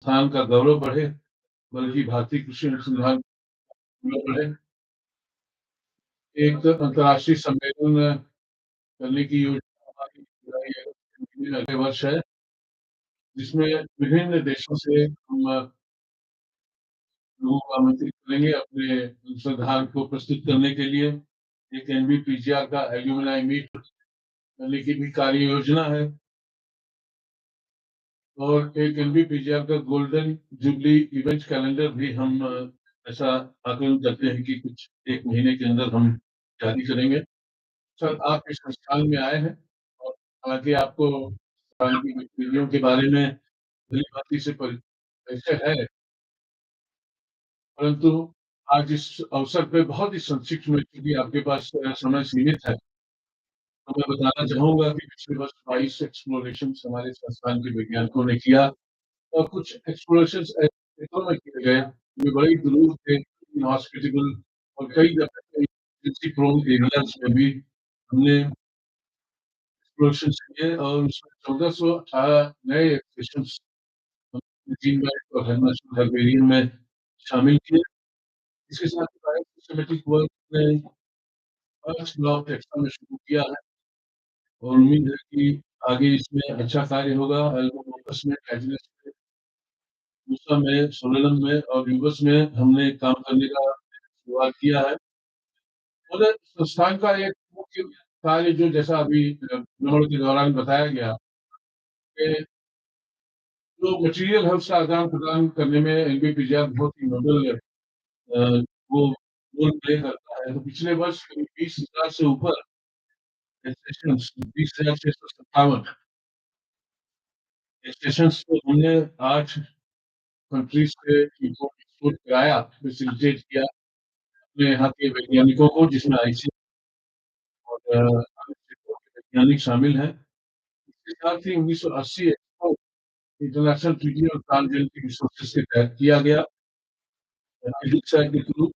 स्थान का गौरव बढ़े, बल्कि भारतीय कृषि अनुसंधान गौरव बढ़े। एक अंतर्राष्ट्रीय सम्मेलन करने की योजना हमारी जुलाई अगस्त में अगले वर्ष है, जिसमें विभिन्न देशों से हम लोगों को आमंत्रित करेंगे अपने अनुसंधान को प्रस्तुत करने के लिए। एक एनबीपीजीआर का एल्यूमिनाई मीट करने की भी कार्य योजना है और एक एनबीपीजीआर का गोल्डन जुबली इवेंट कैलेंडर भी हम ऐसा आकलन करते हैं कि कुछ 1 महीने के अंदर हम जारी करेंगे। सर, आप इस संस्थान में आए हैं और हालाँकि आपको संस्थान की गतिविधियों के बारे में भली-भाँति से परिचय है, परंतु आज इस अवसर पे बहुत ही संक्षिप्त में, क्योंकि आपके पास समय सीमित है, तो मैं बताना चाहूँगा कि पिछले वर्ष 22 एक्सप्लोरेशंस हमारे संस्थान के वैज्ञानिकों ने किया और कुछ एक्सप्लोरेशंस ऐसे क्षेत्रों में किए गए, जो बड़े ही दूर थे, इनहॉस्पिटेबल और कई जगह पे प्रोन एरियाज़ में भी हमने एक्सप्लोरेशंस किए और उसमें 1418 नए स्टेशंस जीन बैंक और हर्बेरियम में शामिल किए। इसके साथ ही बायोसिस्टमैटिक वर्क ने अर्थ ब्लॉक टेक्सा में शुरू किया है और उम्मीद है कि आगे इसमें अच्छा कार्य होगा। एल्बोमोपस में, कैजुलस में, मूसा में, सोलेनम में और यूबस में हमने काम करने का शुरुआत किया है। और संस्थान का एक मुख्य कार्य जो जैसा अभी भ्रमण के दौरान बताया गया कि जो मटेरियल है उसका आदान-प्रदान करने में एनबीपीजीआर बहुत ही नोबल वो रोल प्ले करता है। तो पिछले वर्ष करीब 20,000 से ऊपर स्टेशंस 20,657 स्टेशंस को हमने 8 कंट्रीज़ से इम्पोर्ट एक्सपोर्ट कराया, फैसिलिटेट किया अपने यहाँ के वैज्ञानिकों को, जिसमें आईसीआर और अन्य क्षेत्रों के वैज्ञानिक शामिल हैं। इसके साथ ही 1980 expo international treaty on transgenic resources के तहत किया गया। ICAR के थ्रू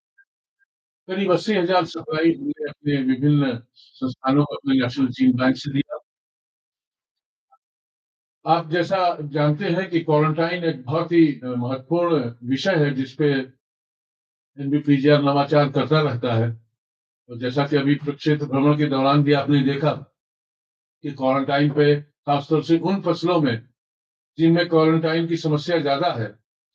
करीब 80,000 सप्लाई हमने अपने विभिन्न संस्थानों को अपने नेशनल जीन बैंक से दिया। आप जैसा जानते हैं कि क्वारंटाइन एक बहुत ही महत्वपूर्ण विषय है जिस पे एनबीपीजीआर नवाचार करता रहता है। और जैसा कि अभी प्रक्षेत्र भ्रमण के दौरान भी आपने देखा कि क्वारंटाइन पे खासतौर से उन फसलों में जिनमें क्वारंटाइन की समस्या ज़्यादा है,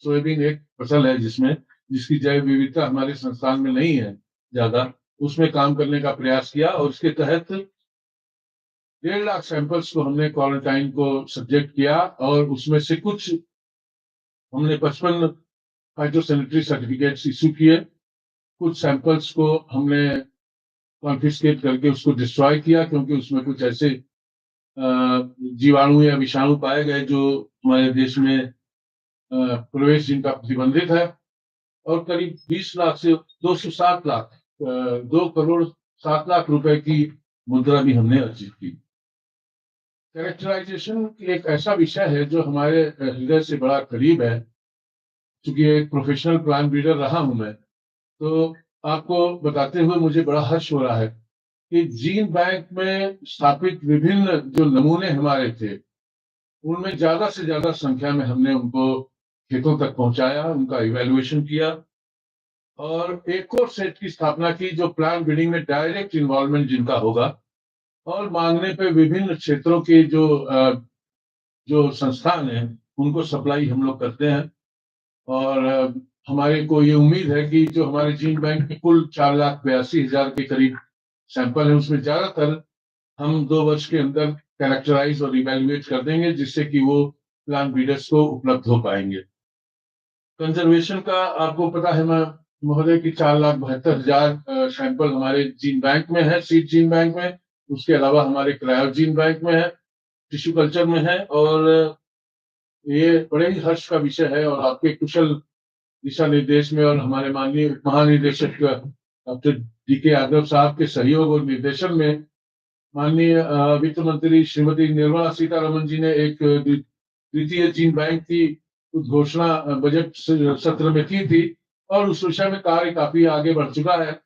सोयाबीन एक फसल है जिसकी जैव विविधता हमारे संस्थान में नहीं है ज़्यादा, उसमें काम करने का प्रयास किया और उसके तहत 1.5 लाख सैंपल्स को हमने क्वारंटाइन को सब्जेक्ट किया और उसमें से कुछ हमने 55 फाइटोसैनिटरी सर्टिफिकेट्स इश्यू किए, कुछ सैंपल्स को हमने कॉन्फिस्केट करके उसको डिस्ट्रॉय किया क्योंकि उसमें कुछ ऐसे जीवाणु या विषाणु पाए गए जो हमारे देश में प्रवेश जिनका प्रतिबंधित है और करीब 20 लाख से 207 लाख 2 करोड़ 7 लाख रुपए की मुद्रा भी हमने अर्जित की। कैरेक्टराइजेशन एक ऐसा विषय है जो हमारे हृदय से बड़ा करीब है। चूँकि एक प्रोफेशनल प्लांट ब्रीडर रहा हूँ मैं, तो आपको बताते हुए मुझे बड़ा हर्ष हो रहा है कि जीन बैंक में स्थापित विभिन्न जो नमूने हमारे थे, उनमें ज़्यादा से ज़्यादा संख्या में हमने उनको खेतों तक पहुँचाया, उनका इवैल्यूएशन किया और एक और सेट की स्थापना की जो प्लांट ब्रीडिंग में डायरेक्ट इन्वॉल्वमेंट जिनका होगा और माँगने पे विभिन्न क्षेत्रों के जो संस्थान हैं, उनको सप्लाई हम लोग करते हैं और हमारे को ये उम्मीद है कि जो हमारे जीन बैंक में कुल 4,82,000 के करीब सैंपल हैं, उसमें ज़्यादातर हम 2 वर्ष के अंदर कैरेक्टराइज़ और इवैल्यूएट कर देंगे, जिससे कि वो प्लांट ब्रीडर्स को उपलब्ध हो पाएँगे। कंज़र्वेशन का आपको पता है महोदय कि 4,72,000 सैंपल हमारे जीन बैंक में है, सीड जीन बैंक में। उसके अलावा हमारे क्रायो जीन बैंक में है, टिश्यू कल्चर में है और ये बड़े ही हर्ष का विषय है और आपके कुशल दिशा निर्देश में और हमारे माननीय उप महानिदेशक डॉक्टर डीके यादव साहब के सहयोग और निर्देशन में माननीय वित्त मंत्री श्रीमती निर्मला सीतारमन जी ने एक द्वितीय जीन बैंक की घोषणा बजट सत्र में की थी और उस विषय में कार्य काफी आगे बढ़ चुका है।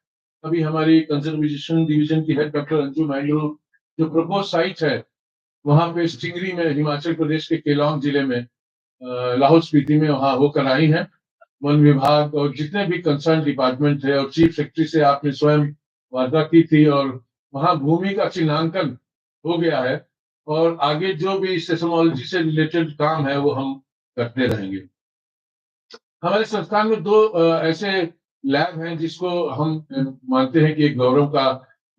अभी हमारी कंजर्वेशन डिवीजन की हेड डॉक्टर अंजू मैंगलू जो प्रपोज साइट है वहां पे स्टिंगरी में हिमाचल प्रदेश के केलांग जिले में लाहौल स्पीति में वहाँ वो कराई हैं। वन विभाग और जितने भी कंसर्न डिपार्टमेंट थे और चीफ सेक्रेटरी से आपने स्वयं वार्ता की थी, और वहाँ भूमि का चिन्हांकन हो गया है, और आगे जो भी सेस्मोलॉजी से रिलेटेड काम है वो हम करते रहेंगे। हमारे संस्थान में दो ऐसे लैब हैं जिसको हम मानते हैं कि एक गौरव का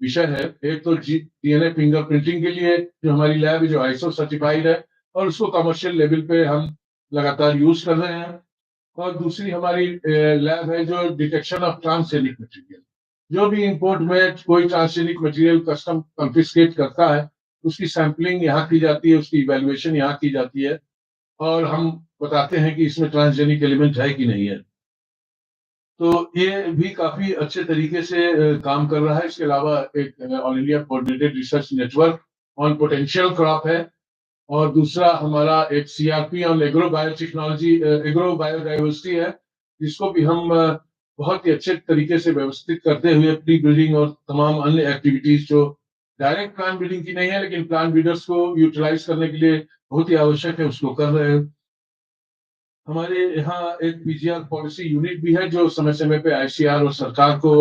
विषय है। एक तो डीएनए फिंगरप्रिंटिंग के लिए जो हमारी लैब है, जो आईएसओ सर्टिफाइड है, और उसको कमर्शियल लेवल पे हम लगातार यूज कर रहे हैं। और दूसरी हमारी लैब है जो डिटेक्शन ऑफ ट्रांसजेनिक मटेरियल। जो भी इंपोर्ट में कोई ट्रांसजेनिक मटेरियल कस्टम कंफिस्केट करता है, उसकी सैंपलिंग यहाँ की जाती है, उसकी इवेल्युएशन यहाँ की जाती है, और हम बताते हैं कि इसमें ट्रांसजेनिक एलिमेंट है कि नहीं है। तो ये भी काफी अच्छे तरीके से काम कर रहा है। इसके अलावा एक all India coordinated research network on potential crop है, और दूसरा हमारा एक CRP on agro biotechnology, agro biodiversity है, जिसको भी हम बहुत ही अच्छे तरीके से व्यवस्थित करते हुए प्री ब्रीडिंग और तमाम अन्य एक्टिविटीज जो डायरेक्ट प्लांट ब्रीडिंग की नहीं है लेकिन प्लांट ब्रीडर्स को यूटिलाइज करने के लिए बहुत ही आवश्यक है, उसको कर रहे हैं। हमारे यहाँ एक पीजीआर पॉलिसी यूनिट भी है जो समय समय पे आईसीआर और सरकार को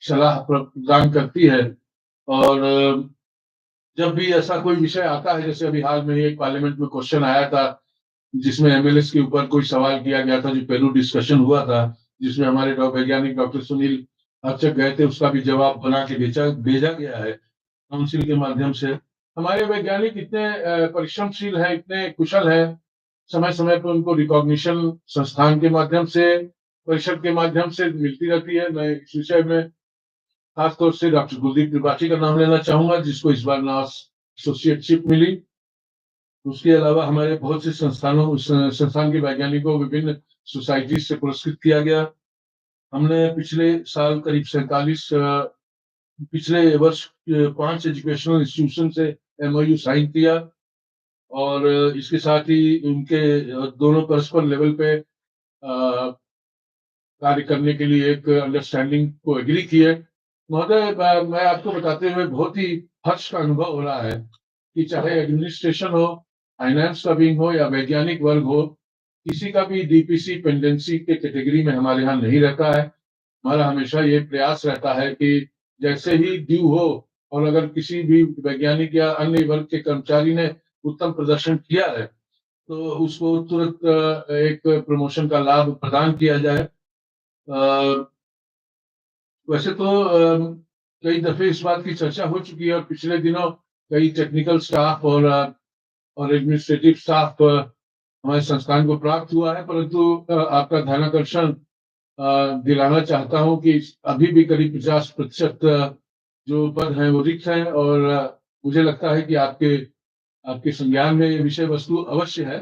सलाह प्रदान करती है। और जब भी ऐसा कोई विषय आता है, जैसे अभी हाल में ही एक पार्लियामेंट में क्वेश्चन आया था जिसमें एमएलएस के ऊपर कोई सवाल किया गया था, जो पहलू डिस्कशन हुआ था, जिसमें हमारे वैज्ञानिक डॉक्टर सुनील अर्चक गए थे, उसका भी जवाब बना के भेजा गया है काउंसिल के माध्यम से। हमारे वैज्ञानिक इतने परिश्रमशील हैं, इतने कुशल हैं, समय समय पर उनको रिकॉग्निशन संस्थान के माध्यम से, परिषद के माध्यम से मिलती रहती है। मैं इस विषय में खासतौर से डॉक्टर कुलदीप त्रिपाठी का नाम लेना चाहूंगा, जिसको इस बार नास एसोसिएटशिप मिली। उसके अलावा हमारे बहुत से संस्थान के वैज्ञानिकों को विभिन्न सोसाइटी से पुरस्कृत किया गया। हमने पिछले साल करीब 47 पिछले वर्ष 5 एजुकेशनल इंस्टीट्यूशन से एमओयू साइन किया, और इसके साथ ही उनके दोनों परस्पर लेवल पे कार्य करने के लिए एक अंडरस्टैंडिंग को एग्री किए। महोदय, मैं आपको बताते हुए बहुत ही हर्ष का अनुभव हो रहा है कि चाहे एडमिनिस्ट्रेशन हो, फाइनेंस का विंग हो या वैज्ञानिक वर्ग हो, किसी का भी डीपीसी पेंडेंसी के कैटेगरी में हमारे यहाँ नहीं रहता है। हमारा हमेशा ये प्रयास रहता है कि जैसे ही ड्यू हो, और अगर किसी भी वैज्ञानिक या अन्य वर्ग के कर्मचारी ने उत्तम प्रदर्शन किया है तो उसको तुरंत एक प्रमोशन का लाभ प्रदान किया जाए। वैसे तो कई दफे इस बात की चर्चा हो चुकी है, और पिछले दिनों कई टेक्निकल स्टाफ और एडमिनिस्ट्रेटिव स्टाफ हमारे संस्थान को प्राप्त हुआ है, परंतु आपका ध्यानाकर्षण दिलाना चाहता हूं कि अभी भी करीब 50% जो पद हैं वो रिक्त हैं, और मुझे लगता है कि आपके आपके संज्ञान में ये विषय वस्तु अवश्य है,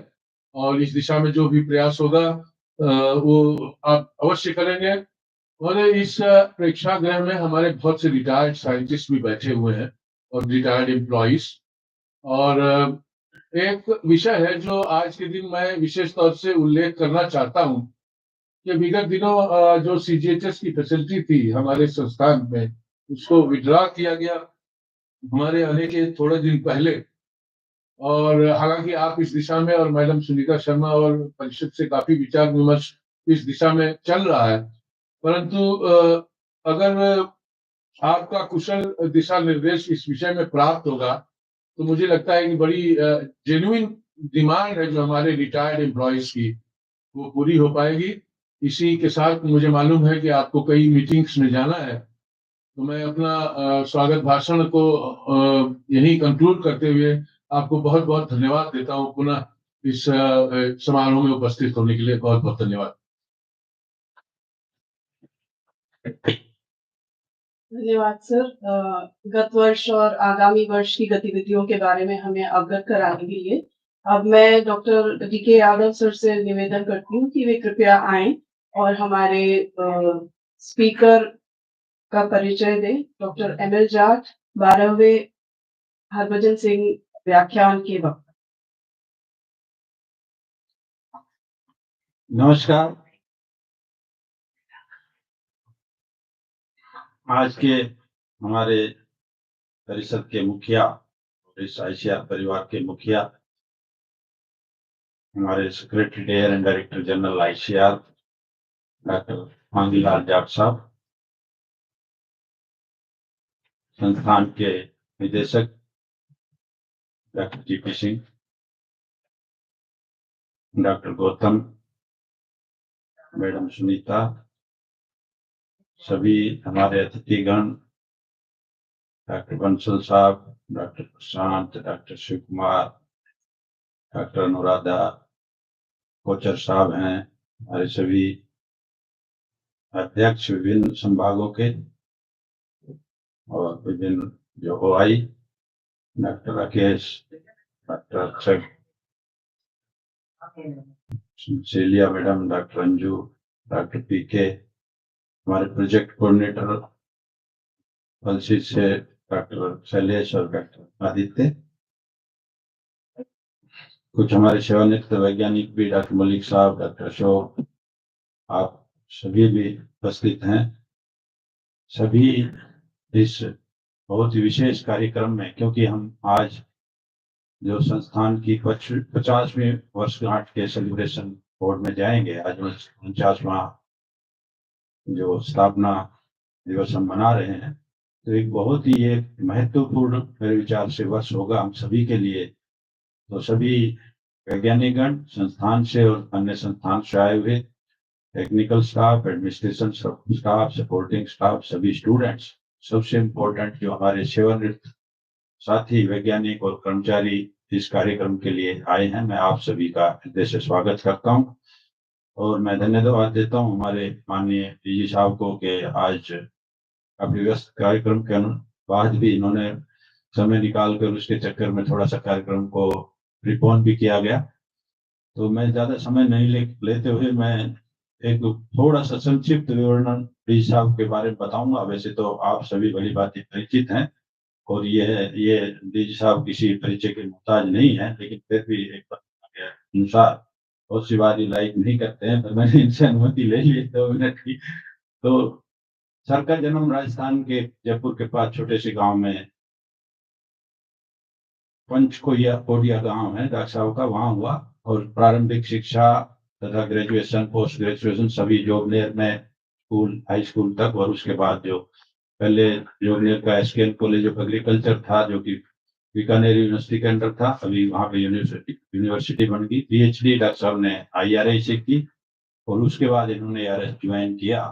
और इस दिशा में जो भी प्रयास होगा वो आप अवश्य करेंगे। और इस प्रेक्षागृह में हमारे बहुत से रिटायर्ड साइंटिस्ट भी बैठे हुए हैं, और रिटायर्ड एम्प्लॉइज। और एक विषय है जो आज के दिन मैं विशेष तौर से उल्लेख करना चाहता हूं कि विगत दिनों जो सीजीएचएस की फैसिलिटी थी हमारे संस्थान में, उसको विड्रॉ किया गया हमारे आने के थोड़े दिन पहले। और हालांकि आप इस दिशा में, और मैडम सुनीता शर्मा और परिषद से काफी विचार विमर्श इस दिशा में चल रहा है, परंतु अगर आपका कुशल दिशा निर्देश इस विषय में प्राप्त होगा तो मुझे लगता है कि बड़ी जेन्युइन डिमांड है जो हमारे रिटायर्ड एम्प्लॉयज की, वो पूरी हो पाएगी। इसी के साथ मुझे मालूम है कि आपको कई मीटिंग्स में जाना है, तो मैं अपना स्वागत भाषण को यही कंक्लूड करते हुए आपको बहुत बहुत धन्यवाद देता हूँ। पुनः इस समारोह में उपस्थित होने के लिए बहुत बहुत धन्यवाद। धन्यवाद सर। गत वर्ष और आगामी वर्ष की गतिविधियों के बारे में हमें अवगत कराने के लिए अब मैं डॉक्टर डीके यादव सर से निवेदन करती हूँ कि वे कृपया आएं और हमारे स्पीकर का परिचय दें। डॉक्टर एमएल जाट 12वें हरभजन सिंह व्याख्यान के वक्त। नमस्कार। आज के हमारे परिषद के मुखिया, इस आईसीआर परिवार के मुखिया हमारे secretary and director general ICAR doctor Mangilal Jat साहब, संस्थान के निदेशक doctor GP Singh, doctor Gautam, madam Sunita, सभी हमारे अतिथिगण, डॉक्टर बंसल साहब, डॉक्टर प्रशांत, डॉक्टर शिव कुमार, डॉक्टर अनुराधा, कोचर साहब हैं, हमारे सभी अध्यक्ष विभिन्न संभागों के और विभिन्न जो OI, doctor Rakesh, doctor Akshay, Sheila madam, doctor Anju, doctor PK, हमारे प्रोजेक्ट कोऑर्डिनेटर पलसी से डॉक्टर शैलेश और डॉक्टर आदित्य, कुछ हमारे सेवानिवृत्त वैज्ञानिक भी, डॉक्टर मलिक साहब, डॉक्टर अशोक, आप सभी भी उपस्थित हैं। सभी इस बहुत ही विशेष कार्यक्रम में, क्योंकि हम आज जो संस्थान की 50वीं वर्षगांठ के सेलिब्रेशन बोर्ड में जाएंगे, आज 49वां जो स्थापना दिवस हम मना रहे हैं, तो एक बहुत ही एक महत्वपूर्ण मेरे विचार से वर्ष होगा हम सभी के लिए। तो सभी वैज्ञानिकगण, संस्थान से और अन्य संस्थान से आए हुए technical staff, administration staff, supporting staff, सभी स्टूडेंट्स, सबसे इम्पोर्टेंट जो हमारे सेवानिवृत्त साथी वैज्ञानिक और कर्मचारी इस कार्यक्रम के लिए आए हैं, मैं आप सभी का हृदय से स्वागत करता हूं और मैं धन्यवाद देता हूं हमारे माननीय DG साहब को कि आज काफी व्यस्त कार्यक्रम के बाद भी इन्होंने समय निकाल कर, उसके चक्कर में थोड़ा सा कार्यक्रम को प्रीपोन भी किया गया। तो मैं ज्यादा समय नहीं लेते हुए मैं एक थोड़ा सा संक्षिप्त विवरण DG साहब के बारे में बताऊंगा। वैसे तो आप सभी भली भांति परिचित हैं और ये DG साहब किसी परिचय के मोहताज नहीं है, लेकिन फिर भी एक अनुसार बहुत सी बार लाइक नहीं करते हैं, तो मैंने इनसे अनुमति ले ली 2 मिनट की। तो सर का जन्म राजस्थान के जयपुर के पास छोटे से गांव में कोडिया गांव है डॉक्टर साहब का, वहां हुआ और प्रारंभिक शिक्षा तथा ग्रेजुएशन, पोस्ट ग्रेजुएशन सभी जोबनेर में स्कूल, हाई स्कूल तक, और उसके बाद जो पहले जोबनेर का SKL कॉलेज ऑफ एग्रीकल्चर था जो कि बीकानेर यूनिवर्सिटी के अंडर था, अभी वहां पे यूनिवर्सिटी बन गई। PhD डॉक्टर साहब ने IRI से की और उसके बाद इन्होंने ARS ज्वाइन किया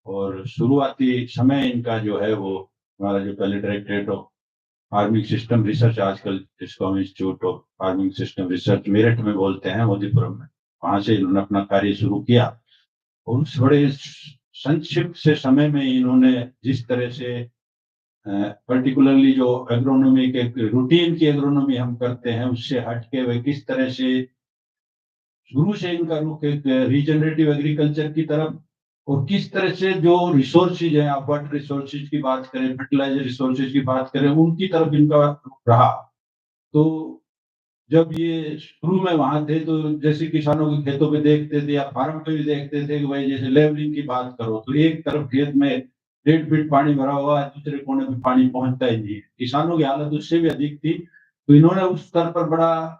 और शुरुआती समय इनका जो है वो हमारा जो पहले directorate of farming system research, आजकल जिसको हम institute of farming system research Meerut में बोलते हैं, मोदीपुरम में, वहां से इन्होंने अपना कार्य शुरू किया और उस बड़े संक्षिप्त से समय में इन्होंने जिस तरह से पर्टिकुलरली जो एग्रोनॉमी के रूटीन की एग्रोनॉमी हम करते हैं उससे हटके वे किस तरह से शुरू से इनका रुख एक रीजनरेटिव एग्रीकल्चर की तरफ और किस तरह से जो रिसोर्सेज है, आप वाटर रिसोर्सेज की बात करें, फर्टिलाइजर रिसोर्सेज की बात करें, उनकी तरफ इनका रहा। तो जब ये शुरू में वहां थे तो जैसे किसानों के खेतों पे देखते थे या फार्म पे भी देखते थे कि भाई जैसे लेवलिंग की बात करो तो एक तरफ खेत में 1.5 फीट पानी भरा हुआ है, दूसरे कोने पे पानी पहुंचता ही नहीं है। किसानों की हालत उससे भी अधिक थी। तो इन्होंने उस स्तर पर बड़ा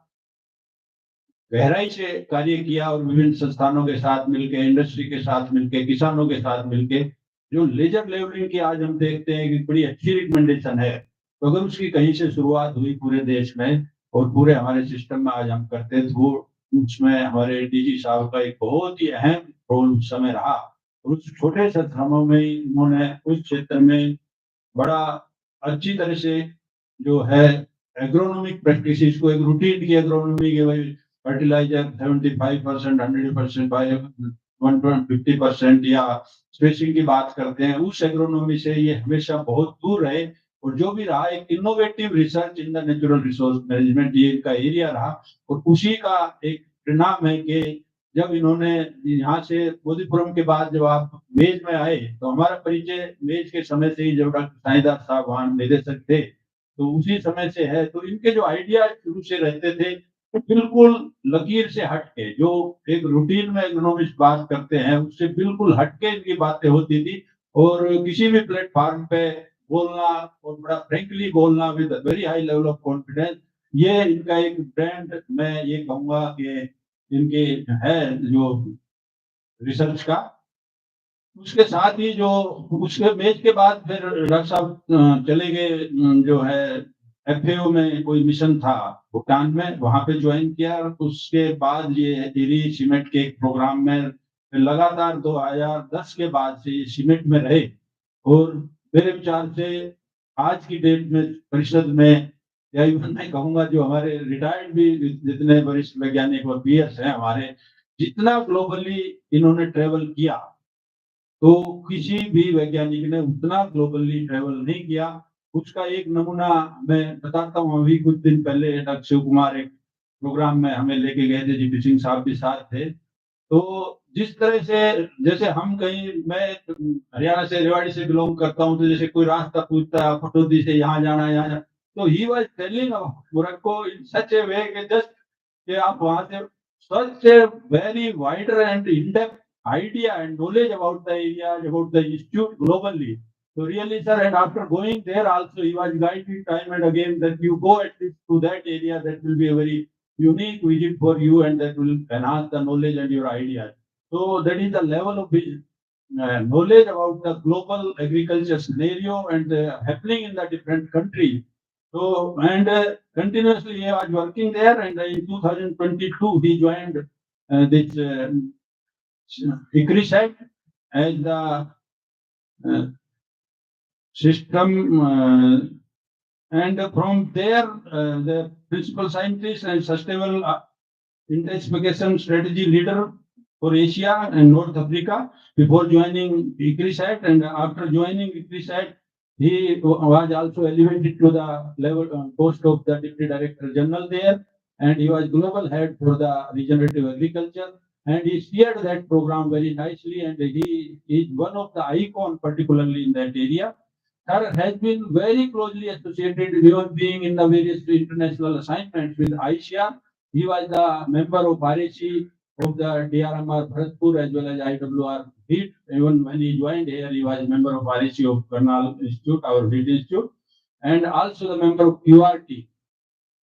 गहराई से कार्य किया और विभिन्न संस्थानों के साथ मिलकर, इंडस्ट्री के साथ मिलकर, किसानों के साथ मिलकर जो लेजर लेवलिंग की आज हम देखते हैं कि बड़ी अच्छी रिकमेंडेशन है, तो अगर उसकी कहीं से शुरुआत हुई पूरे देश में और पूरे हमारे सिस्टम में आज हम करते हैं, तो उसमें हमारे DG साहब का एक बहुत ही अहम रोल उस समय रहा और उस छोटे से श्रमों में उन्होंने उस क्षेत्र में बड़ा अच्छी तरह से जो है एग्रोनॉमिक प्रैक्टिसेस को एक रूटीन की एग्रोनॉमी के भाई फर्टिलाइजर 75%, 100%, 150% या स्पेसिंग की बात करते हैं, उस एग्रोनॉमी से ये हमेशा बहुत दूर रहे और जो भी रहा एक innovative research in the natural resource management, ये इनका एरिया रहा और उसी का एक परिणाम है कि जब इन्होंने यहाँ से मोदीपुरम के बाद जब आप मेज में आए तो हमारा परिचय मेज के समय से ही, जब डॉक्टर साईदास साहब वहां निदेशक थे तो उसी समय से है। तो इनके जो आइडिया शुरू से रहते थे तो बिल्कुल लकीर से हटके, जो एक रूटीन में इकोनॉमिस्ट बात करते हैं उससे बिल्कुल हटके इनकी बातें होती थी और किसी भी प्लेटफॉर्म पे बोलना और बड़ा फ्रेंकली बोलना with very high level of confidence, ये इनका एक ब्रांड, मैं ये कहूँगा कि इनके है जो रिसर्च का। उसके साथ ही जो उसके मैच के बाद फिर डॉक्टर साहब चले गए, जो है एफएओ में कोई मिशन था भूटान में, वहां पे ज्वाइन किया। उसके बाद ये इरी सीमेंट के एक प्रोग्राम में लगातार 2010 के बाद से ये सीमेंट में रहे। और मेरे विचार से आज की डेट में परिषद में, या इवन मैं कहूँगा जो हमारे रिटायर्ड भी जितने वरिष्ठ वैज्ञानिक और पीएस हैं हमारे, जितना ग्लोबली इन्होंने ट्रेवल किया, तो किसी भी वैज्ञानिक ने उतना ग्लोबली ट्रेवल नहीं किया। उसका एक नमूना मैं बताता हूँ। अभी कुछ दिन पहले डॉक्टर शिव कुमार एक प्रोग्राम में हमें लेके गए थे, जीपी सिंह साहब भी साथ थे। तो जिस तरह से, जैसे हम कहीं, मैं हरियाणा से, रेवाड़ी से बिलोंग करता हूँ, तो जैसे कोई रास्ता पूछता है फटोदी से यहाँ जाना है, यहाँ जाना, तो ही वाज टेलिंग मोरक्को इन सच ए वे कि जस्ट कि आप वहां से such a very wider and in-depth idea and knowledge about the area, about the institute globally. So really, sir, and after going there also, he was guiding time and again that you go at least to that area. That will be a very unique visit for you, and that will enhance the knowledge and your ideas. So that is the level of his knowledge about the global agriculture scenario and happening in the different countries. So, and continuously he was working there, and in 2022 he joined this ICAR as the uh, system, and from there the principal scientist and sustainable intensification strategy leader for Asia and North Africa before joining ICAR. And after joining ICAR, he was also elevated to the level post of the Deputy Director General there, and he was global head for the regenerative agriculture. And he steered that program very nicely, and he is one of the icon, particularly in that area. Sir has been very closely associated, even being in the various international assignments with ICAR. He was the member of RAC of the DRMR Bharatpur as well as IWR HEAT. Even when he joined here, he was a member of RAC of Karnal Institute, our HEAT Institute, and also the member of QRT.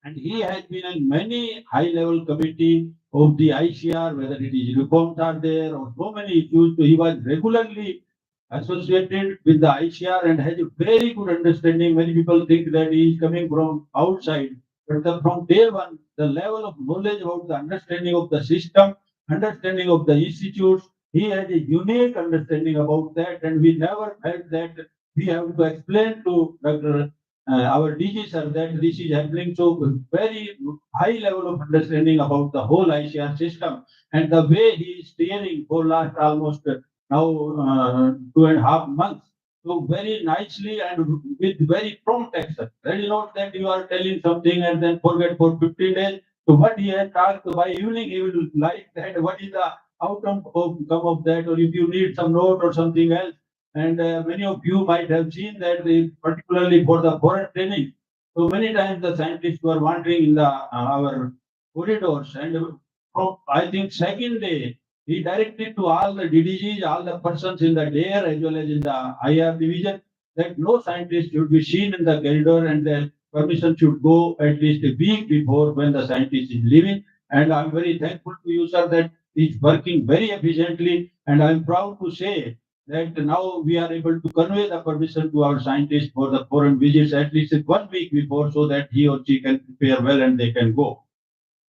And he has been in many high-level committee of the ICR, whether it is reforms are there or so many issues. So he was regularly associated with the ICR and has a very good understanding. Many people think that he is coming from outside, but from day one, the level of knowledge about the understanding of the system, understanding of the institutes, he has a unique understanding about that, and we never felt that we have to explain to Dr. Our DG sir that this is happening. So very high level of understanding about the whole ICR system, and the way he is steering for last almost now 2.5 months. So very nicely and with very prompt action. That is not that you are telling something and then forget for 15 days. So what he has talked by evening, he will like that. What is the outcome of come of that, or if you need some note or something else. And many of you might have seen that, particularly for the foreign training. So many times the scientists were wandering in the our corridors, and from I think second day he directed to all the DDGs, all the persons in the DARE as well as in the IR division, that no scientist should be seen in the corridor, and the permission should go at least a week before when the scientist is leaving. And I'm very thankful to you, sir, that it's working very efficiently. And I'm proud to say that now we are able to convey the permission to our scientists for the foreign visits at least 1 week before, so that he or she can prepare well and they can go.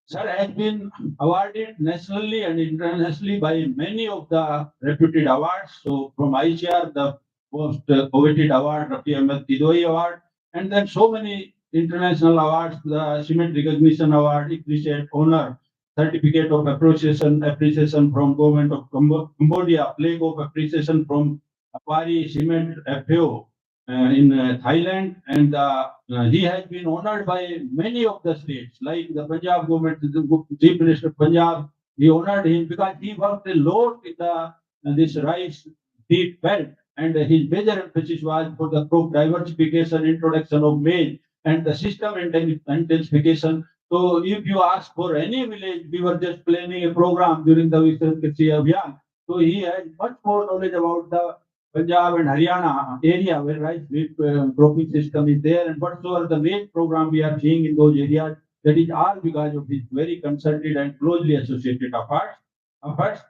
Sir has been awarded nationally and internationally by many of the reputed awards. So from ICR, the most coveted award, Rafi Ahmed Tidoi Award, and then so many international awards, the Cement Recognition Award, Appreciate Honor, Certificate of Appreciation from Government of Cambodia, Flag of Appreciation from Apari Cement FAO in Thailand, and he has been honored by many of the states, like the Punjab government, the Chief Minister of Punjab. He honored him because he worked a lot in the this rice wheat belt, and his major emphasis was for the crop diversification, introduction of maize, and the system intensification. So if you ask for any village, we were just planning a program during the Viksit Krishi Abhiyan. So he has much more knowledge about the Punjab and Haryana area where rice wheat cropping system is there, and whatsoever the maize program we are seeing in those areas, That is all because of this very concerted and closely associated efforts.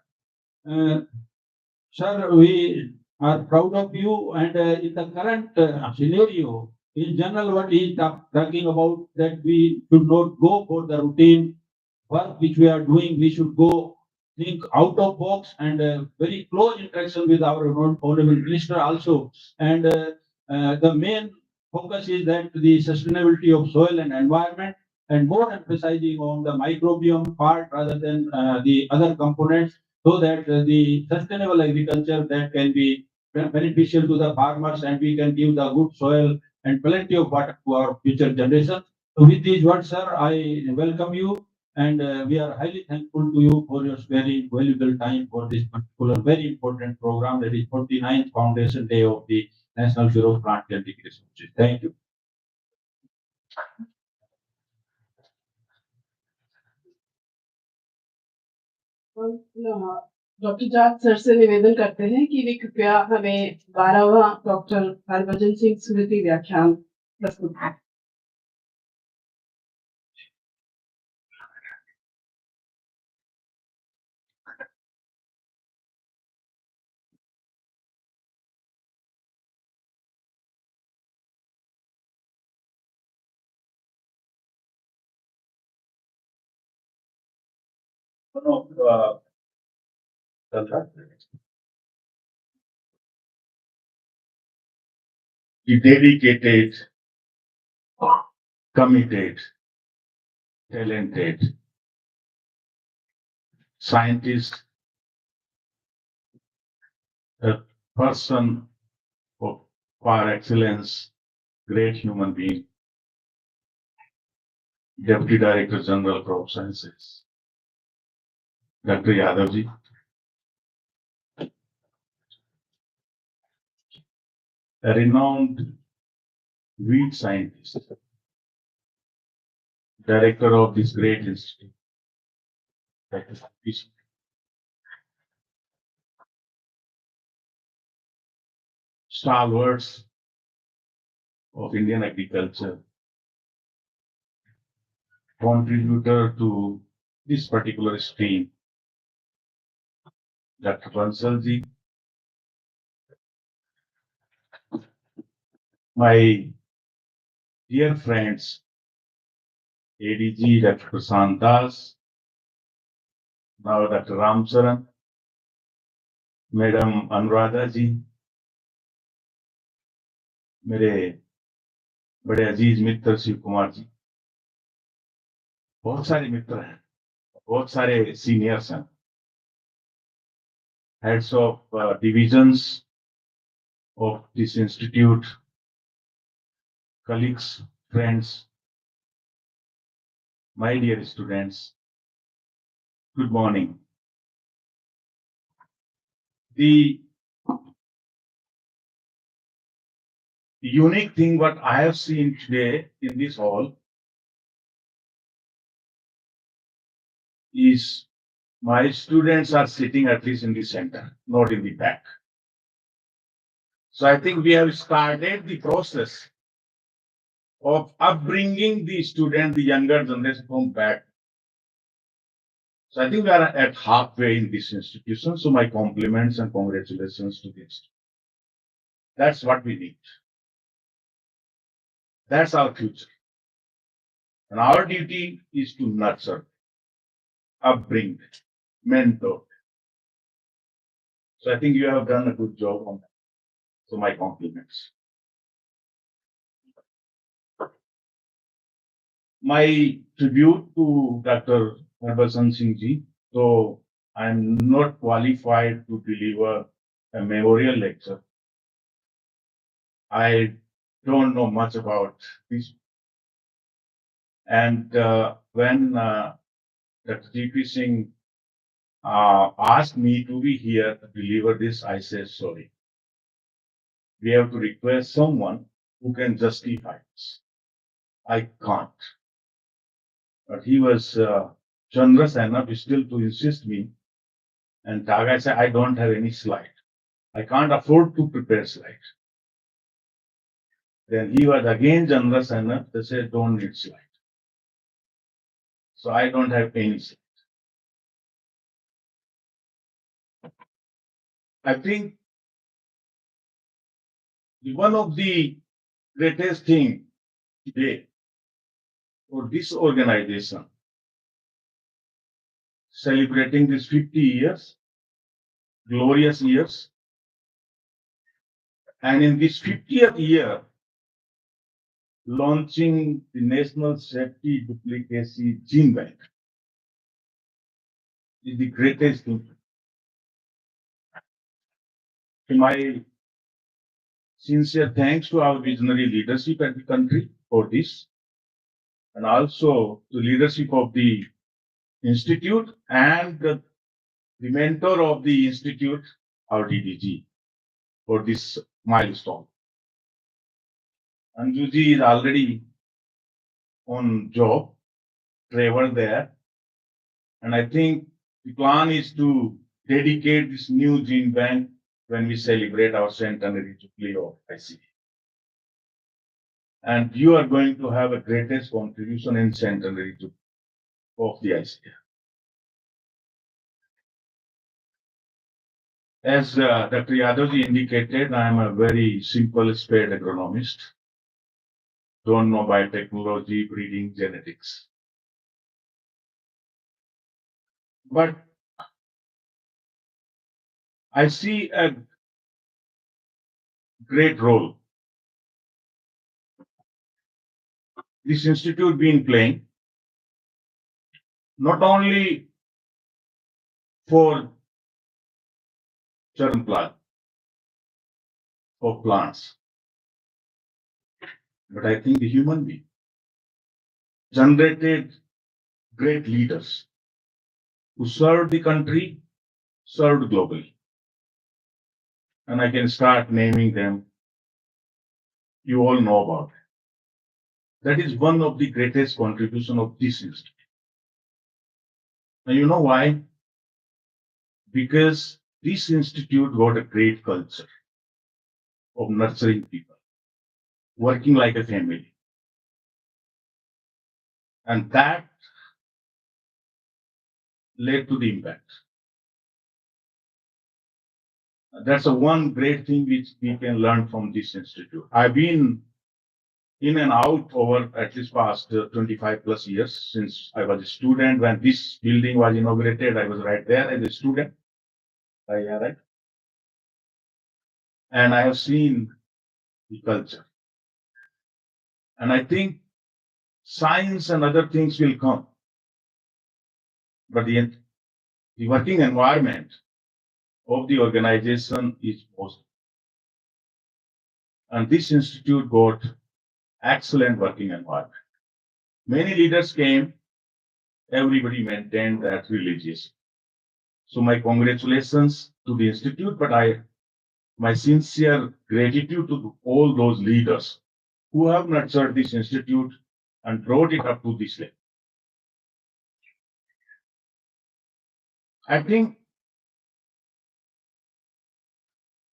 Uh, Sir, we are proud of you, and in the current scenario, in general, what he is talking about that we should not go for the routine work which we are doing. We should go think out of box and very close interaction with our honorable minister also. And the main focus is that the sustainability of soil and environment, and more emphasizing on the microbiome part rather than the other components, so that the sustainable agriculture that can be beneficial to the farmers, and we can give the good soil and plenty of water to our future generation. So with these words, sir, I welcome you, and we are highly thankful to you for your very valuable time for this particular very important program, that is 49th Foundation Day of the National Bureau of Plant Health Research. Thank you. Doctor Jat sir से निवेदन करते हैं कि वे कृपया हमें 12वां doctor Harbhajan Singh स्मृति व्याख्यान प्रस्तुत करें। The dedicated, committed, talented scientist, a person of par excellence, great human being, Deputy Director General Crop Sciences, Dr. Yadavji. A renowned wheat scientist, director of this great institute, Dr. Satish. Stalwarts of Indian agriculture, contributor to this particular stream, Dr. Bansalji, my dear friends, ADG Dr. Prasant Das, now Dr. Ramcharan, Madam Anuradha जी, मेरे बड़े अजीज मित्र शिव कुमार जी, बहुत सारे मित्र हैं, बहुत सारे seniors हैं, heads of divisions of this institute, colleagues, friends, my dear students, good morning. The unique thing what I have seen today in this hall is my students are sitting at least in the center, not in the back. So I think we have started the process of upbringing the student, the younger generation from back. So I think we are at halfway in this institution. So my compliments and congratulations to this. That's what we need. That's our future. And our duty is to nurture, upbring, mentor. So I think you have done a good job on that. So my compliments. My tribute to Dr. Harbhajan Singh ji. So I'm not qualified to deliver a memorial lecture. I don't know much about this. And when Dr. G.P. Singh asked me to be here to deliver this, I said, sorry. We have to request someone who can justify this. I can't. But he was generous enough still to insist me. And Tagai said, I don't have any slide. I can't afford to prepare slides. Then he was again generous enough to say, don't need slide. So I don't have any say. I think one of the greatest thing today for this organization celebrating these 50 years, glorious years, and in this 50th year, launching the National Safety Duplicacy Gene Bank is the greatest thing. My sincere thanks to our visionary leadership at the country for this, and also the leadership of the institute and the mentor of the institute, our DDG, for this milestone. Anjuji is already on job, traveled there, and I think the plan is to dedicate this new gene bank when we celebrate our centenary jubilee of ICAR. And you are going to have a greatest contribution in centenary jubilee of the ICAR. As Dr. Yadavji indicated, I am a very simple spade agronomist. Don't know biotechnology, breeding, genetics. But I see a great role this institute been playing, not only for germplasm of plants, but I think the human being generated great leaders who served the country, served globally. And I can start naming them. You all know about it. That is one of the greatest contribution of this institute. And you know why? Because this institute got a great culture of nurturing people, working like a family. And that led to the impact. That's a one great thing which we can learn from this institute. I've been in and out over at least past 25 plus years since I was a student. When this building was inaugurated, I was right there as a student. Yeah, right. And I have seen the culture. And I think science and other things will come. But the working environment of the organization is most. And this institute got excellent working environment. Many leaders came, everybody maintained that religious. So my congratulations to the institute, but my sincere gratitude to all those leaders who have nurtured this institute and brought it up to this level. I think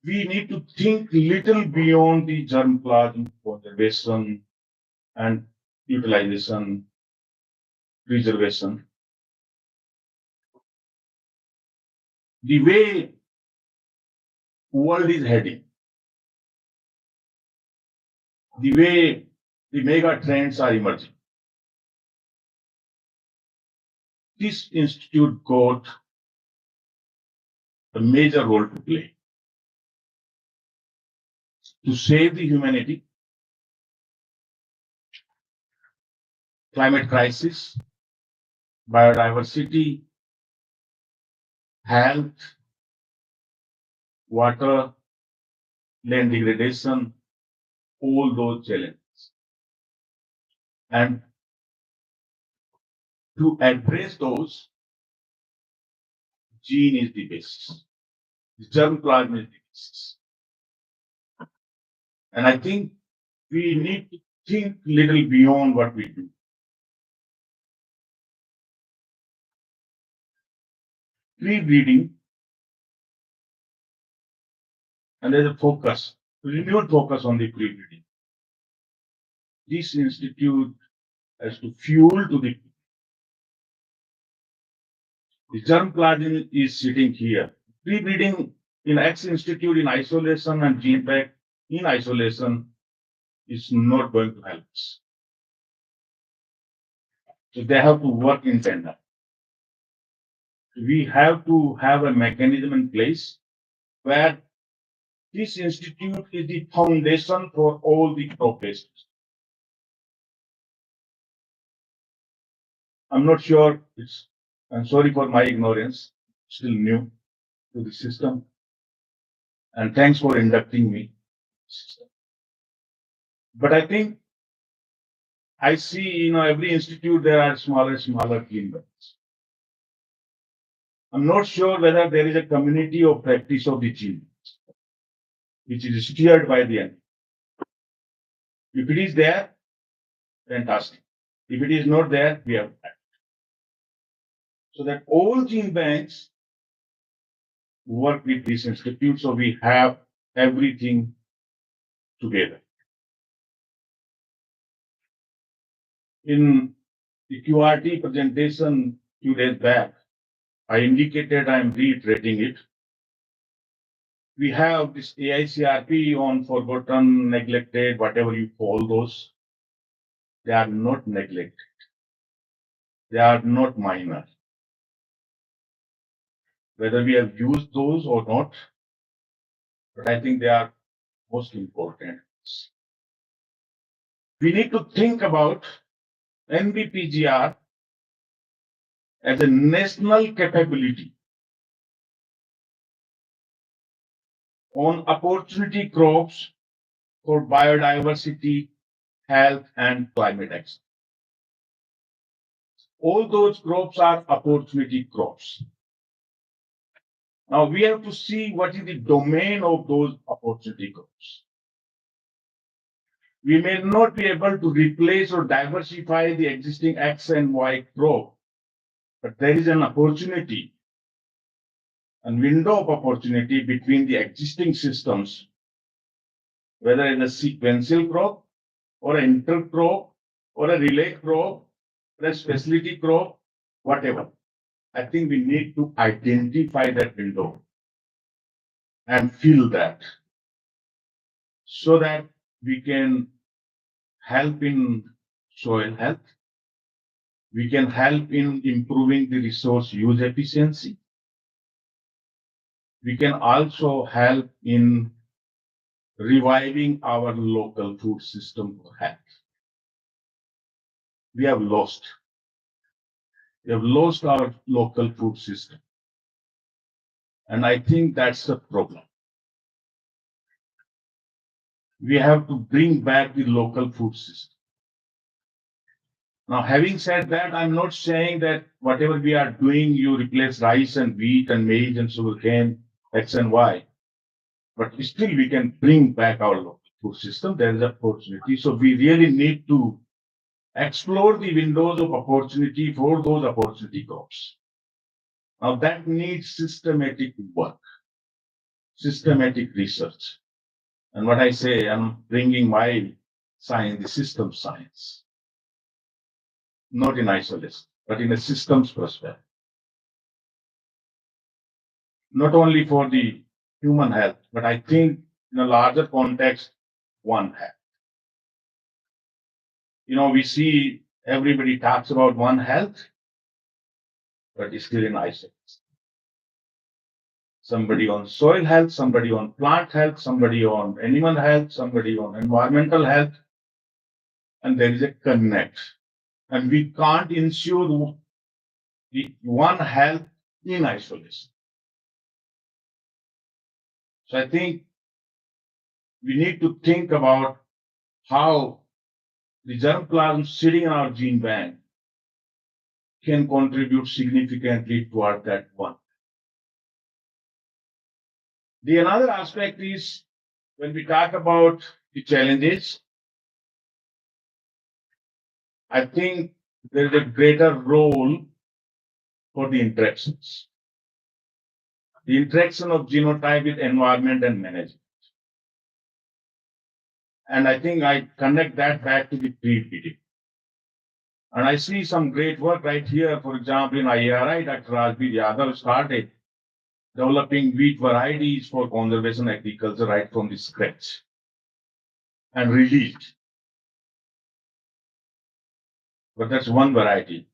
we need to think little beyond the germplasm conservation and utilization, preservation. The way world is heading, the way the mega trends are emerging, this institute got a major role to play to save the humanity, climate crisis, biodiversity, health, water, land degradation, all those challenges. And to address those, gene is the basis. The germplasm is the basis. And I think we need to think little beyond what we do. Pre-breeding, and there's a focus, renewed focus on the pre-breeding. This institute has to fuel to the The germplasm is sitting here. Pre-breeding in X Institute in isolation and gene bank in isolation is not going to help us. So they have to work in tandem. We have to have a mechanism in place where this institute is the foundation for all the crop-based. I'm not sure. I'm sorry for my ignorance. Still new to the system. And thanks for inducting me. But I think I see, every institute there are smaller gene banks. I'm not sure whether there is a community of practice of the gene banks, which is steered by the end. If it is there, fantastic. If it is not there, we have to act. So that all gene banks work with this institute, so we have everything together. In the QRT presentation 2 days back, I indicated, I'm reiterating it. We have this AICRP on forgotten, neglected, whatever you call those. They are not neglected. They are not minor. Whether we have used those or not, but I think they are most important. We need to think about NBPGR as a national capability on opportunity crops for biodiversity, health, and climate action. All those crops are opportunity crops. Now we have to see what is the domain of those opportunity crops. We may not be able to replace or diversify the existing X and Y crop, but there is an opportunity and window of opportunity between the existing systems, whether in a sequential crop or an intercrop or a relay crop or a specialty crop, whatever. I think we need to identify that window and fill that so that we can help in soil health. We can help in improving the resource use efficiency. We can also help in reviving our local food system for health. We have lost our local food system. And I think that's the problem. We have to bring back the local food system. Now, having said that, I'm not saying that whatever we are doing, you replace rice and wheat and maize and sugarcane, X and Y. But still, we can bring back our local food system. There is an opportunity. So we really need to explore the windows of opportunity for those opportunity crops. Now, that needs systematic work, systematic research. And what I say, I'm bringing my science, the system science, not in isolation, but in a systems perspective. Not only for the human health, but I think in a larger context, One Health. We see everybody talks about One Health, but it's still in isolation. Somebody on soil health, somebody on plant health, somebody on animal health, somebody on environmental health, and there is a connect. And we can't ensure the One Health in isolation. So I think we need to think about how the germplasm sitting in our gene bank can contribute significantly toward that one. The another aspect is when we talk about the challenges, I think there is a greater role for the interactions. The interaction of genotype with environment and management. And I think I connect that back to the pre-breeding. And I see some great work right here. For example, in IARI, Dr. Rajbir Yadav started developing wheat varieties for conservation agriculture right from the scratch and released. But that's one variety.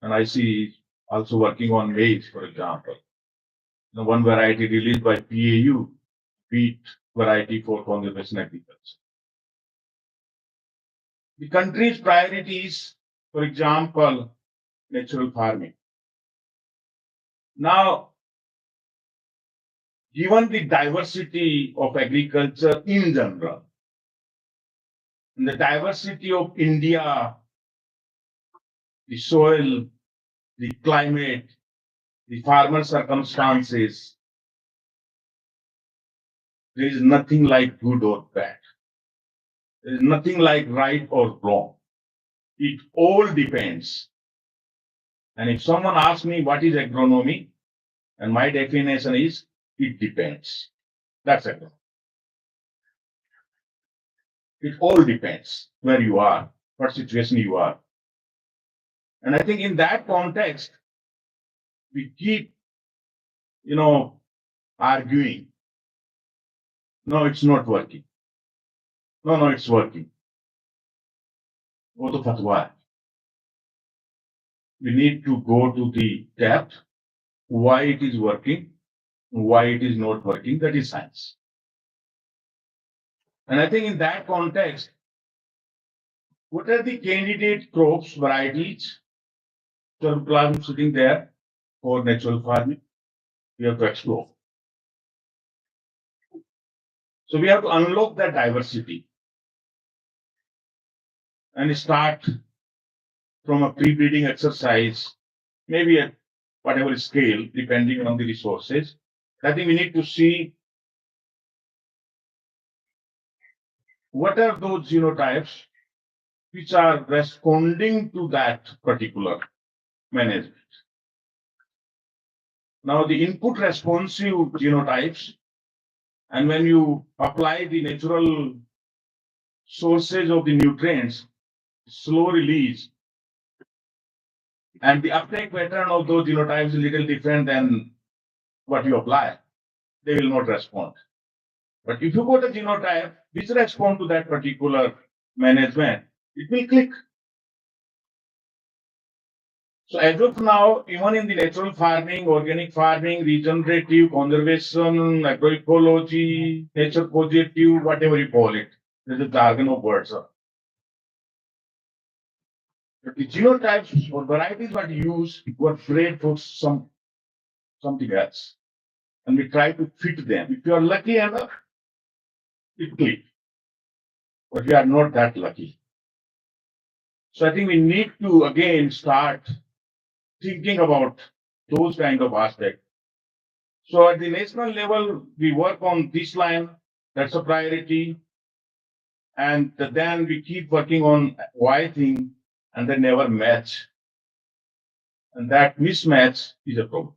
And I see also working on maize, for example. One variety released by PAU, wheat variety for conservation agriculture. The country's priorities, for example, natural farming. Now, given the diversity of agriculture in general, and the diversity of India, the soil, the climate, the farmer circumstances, there is nothing like good or bad. There is nothing like right or wrong. It all depends. And if someone asks me what is agronomy, and my definition is it depends. That's agronomy. It all depends where you are, what situation you are. And I think in that context, we keep, arguing. No, it's not working. No, it's working. What the fatwa? We need to go to the depth, why it is working, why it is not working. That is science. And I think in that context, what are the candidate crops, varieties, surplus sitting there for natural farming? We have to explore. So we have to unlock that diversity and start from a pre-breeding exercise, maybe at whatever scale, depending on the resources. I think we need to see what are those genotypes which are responding to that particular management. Now, the input responsive genotypes, and when you apply the natural sources of the nutrients, slow release, and the uptake pattern of those genotypes is a little different than what you apply, they will not respond. But if you got a genotype which respond to that particular management, it will click. So as of now, even in the natural farming, organic farming, regenerative, conservation, agroecology, nature positive, whatever you call it, there's a jargon of words. But the genotypes or varieties that you use were bred for something else. And we try to fit them. If you are lucky enough, it clicks. But we are not that lucky. So I think we need to again start thinking about those kind of aspects. So at the national level, we work on this line, that's a priority. And then we keep working on why thing, and they never match. And that mismatch is a problem.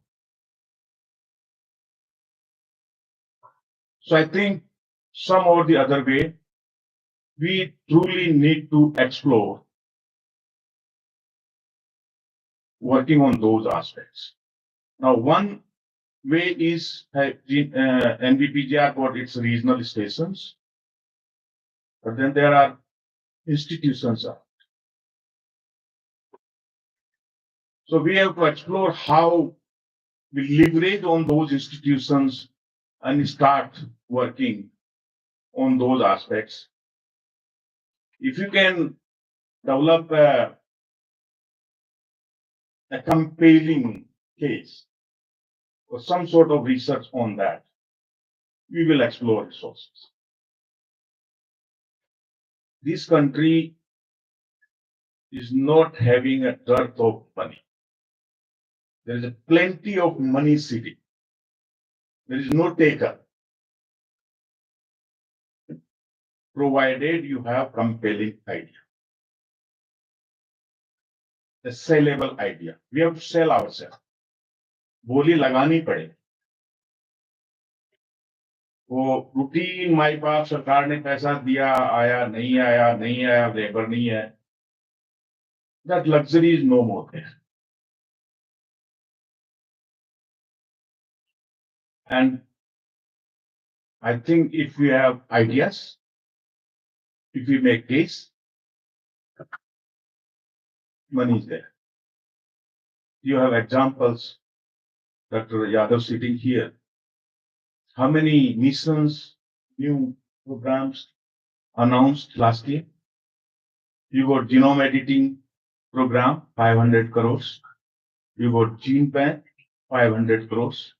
So I think some or the other way, we truly need to explore working on those aspects. Now, one way is NBPGR got its regional stations, but then there are institutions. So we have to explore how we leverage on those institutions and start working on those aspects. If you can develop a compelling case or some sort of research on that, we will explore resources. This country is not having a dearth of money. There is plenty of money sitting. There is no taker, provided you have compelling idea, a sellable idea. We have to sell ourselves. बोली लगानी पड़े. वो routine माई पाप सरकार ने पैसा दिया, आया नहीं आया, लेबर नहीं है. that luxury is no more there. And I think if we have ideas, if we make case, money is there. You have examples, Dr. Yadav sitting here. How many missions, new programs announced last year? You got genome editing program, 500 crores. You got gene bank, 500 crores.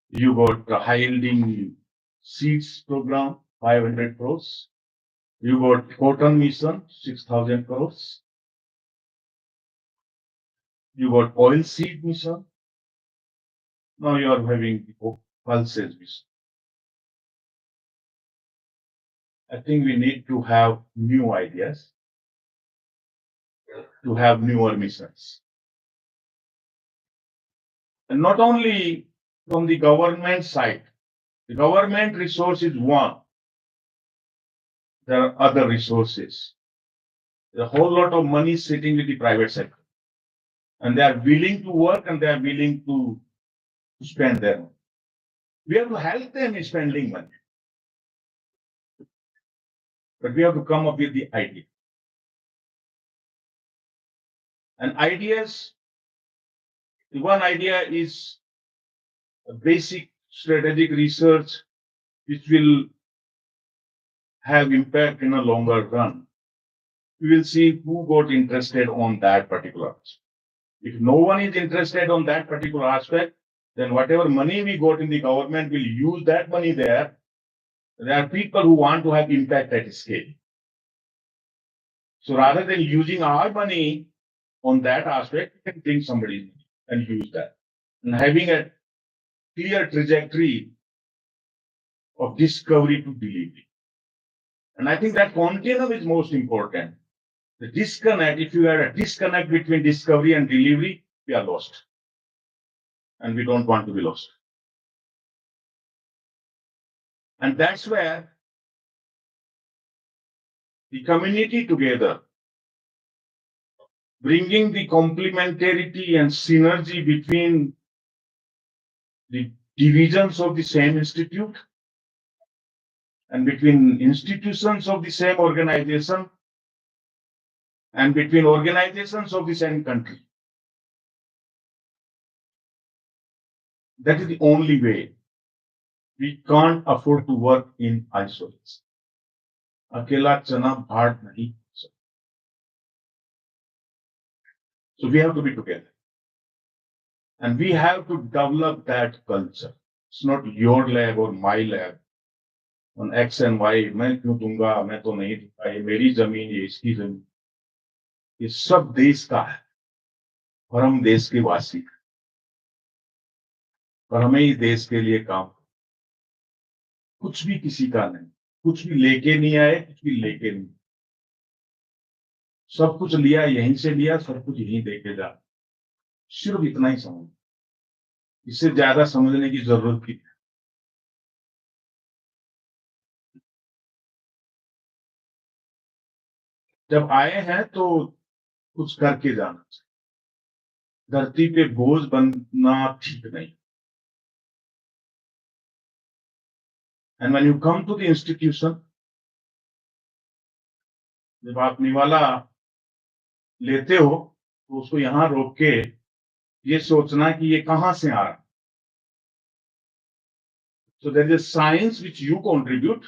You got the high yielding seeds program, 500 crores. You got cotton mission, 6,000 crores. You got oil seed mission. Now you are having the pulses mission. I think we need to have new ideas, to have newer missions. And not only from the government side, the government resource is one. There are other resources. There's a whole lot of money sitting with the private sector. And they are willing to work and they are willing to spend their money. We have to help them in spending money. But we have to come up with the idea. And ideas, the one idea is a basic strategic research which will have impact in a longer run. We will see who got interested on that particular aspect. If no one is interested on that particular aspect, then whatever money we got in the government will use that money there. There are people who want to have impact at scale. So rather than using our money on that aspect, we can bring somebody's money and use that. And having a clear trajectory of discovery to delivery. And I think that continuum is most important. The disconnect, if you have a disconnect between discovery and delivery, we are lost. And we don't want to be lost. And that's where the community together, bringing the complementarity and synergy between the divisions of the same institute and between institutions of the same organization and between organizations of the same country. That is the only way. We can't afford to work in isolation. Akela chana bhaat nahi. So we have to be together. And we have to develop that culture. It's not your lab or my lab. On X and Y, मैं क्यों दूंगा, मैं तो नहीं दूंगा, ये मेरी जमीन, ये इसकी जमीन. ये सब देश का है. और हम देश के वासी हैं. और हमें इस देश के लिए काम. कुछ भी किसी का नहीं. कुछ भी लेके नहीं आए, कुछ भी लेके नहीं. सब कुछ लिया, यहीं से लिया, सब कुछ यहीं देके जा. सिर्फ इतना ही समझ. इससे ज्यादा समझने की जरूरत की. जब आए हैं तो कुछ करके जाना चाहिए. धरती पे बोझ बनना ठीक नहीं. And when you come to the institution, जब आप निवाला लेते हो तो उसको यहां रोक के ये सोचना कि ये कहां से आ रहा. So there is a science which you contribute.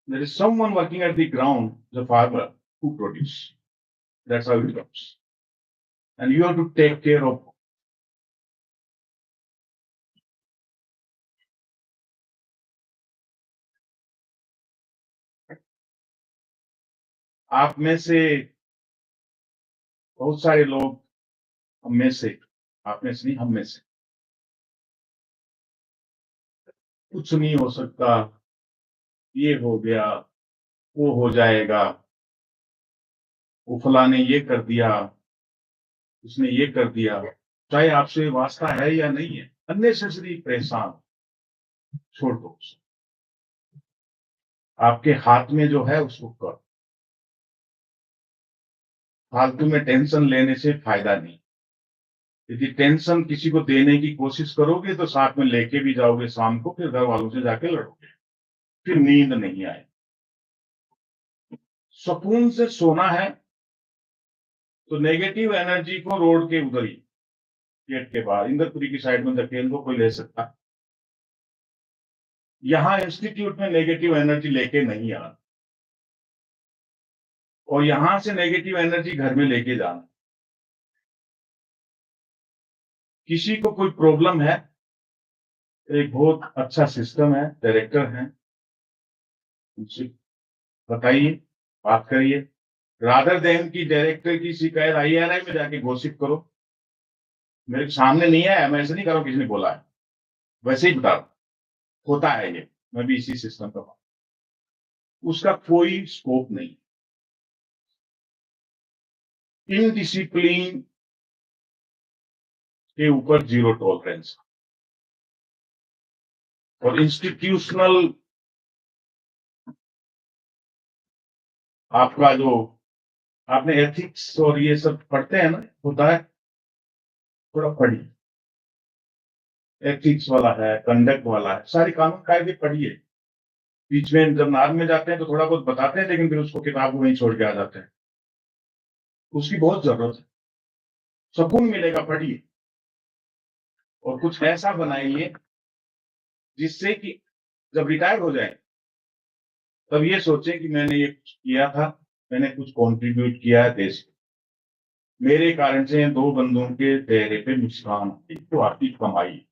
There is someone working at the ground, the farmer, who produce. That's how it comes. And you have to take care of. आप में से बहुत सारे लोग, हम में से, आप में से नहीं, हम में से, कुछ नहीं हो सकता, ये हो गया, वो हो जाएगा, वो फलाने ये कर दिया, उसने ये कर दिया, चाहे आपसे वास्ता है या नहीं है, अननेसेसरी परेशान. छोड़ दो. आपके हाथ में जो है उसको करो. फालतू में टेंशन लेने से फायदा नहीं। यदि टेंशन किसी को देने की कोशिश करोगे तो साथ में लेके भी जाओगे शाम को, फिर घर वालों से जाके लड़ोगे, फिर नींद नहीं आए। सुकून से सोना है तो नेगेटिव एनर्जी को रोड के उधर ही, गेट के बाहर इंदरपुरी की साइड में धकेल दो, कोई ले सकता। यहां इंस्टीट्यूट में नेगेटिव एनर्जी लेके नहीं आना, और यहां से नेगेटिव एनर्जी घर में लेके जाना। किसी को कोई प्रॉब्लम है, एक बहुत अच्छा सिस्टम है, डायरेक्टर है, उनसे बताइए, बात करिए। रादर देन की डायरेक्टर की शिकायत IRI में जाके घोषित करो। मेरे सामने नहीं आया, मैं ऐसे नहीं कर रहा हूं किसी ने बोला है, वैसे ही बता रहा हूं, होता है ये, मैं भी इसी सिस्टम का हूं। उसका कोई स्कोप नहीं। इनडिसिप्लिन के ऊपर जीरो टॉलरेंस, और इंस्टीट्यूशनल आपका जो आपने एथिक्स और ये सब पढ़ते हैं ना, होता है, थोड़ा पढ़िए। एथिक्स वाला है, कंडक्ट वाला है, सारी कानून कायदे पढ़िए। बीच में जब नाद में जाते हैं तो थोड़ा बहुत बताते हैं, लेकिन फिर उसको किताब वहीं छोड़ के आ जाते हैं। उसकी बहुत जरूरत है, सुकून मिलेगा, पढ़िए। और कुछ ऐसा बनाइए जिससे कि जब रिटायर हो जाए तब ये सोचे कि मैंने ये कुछ किया था, मैंने कुछ कंट्रीब्यूट किया है देश को, मेरे कारण से 2 बंदों के चेहरे पे मुस्कान आई, तो आपकी कमाई,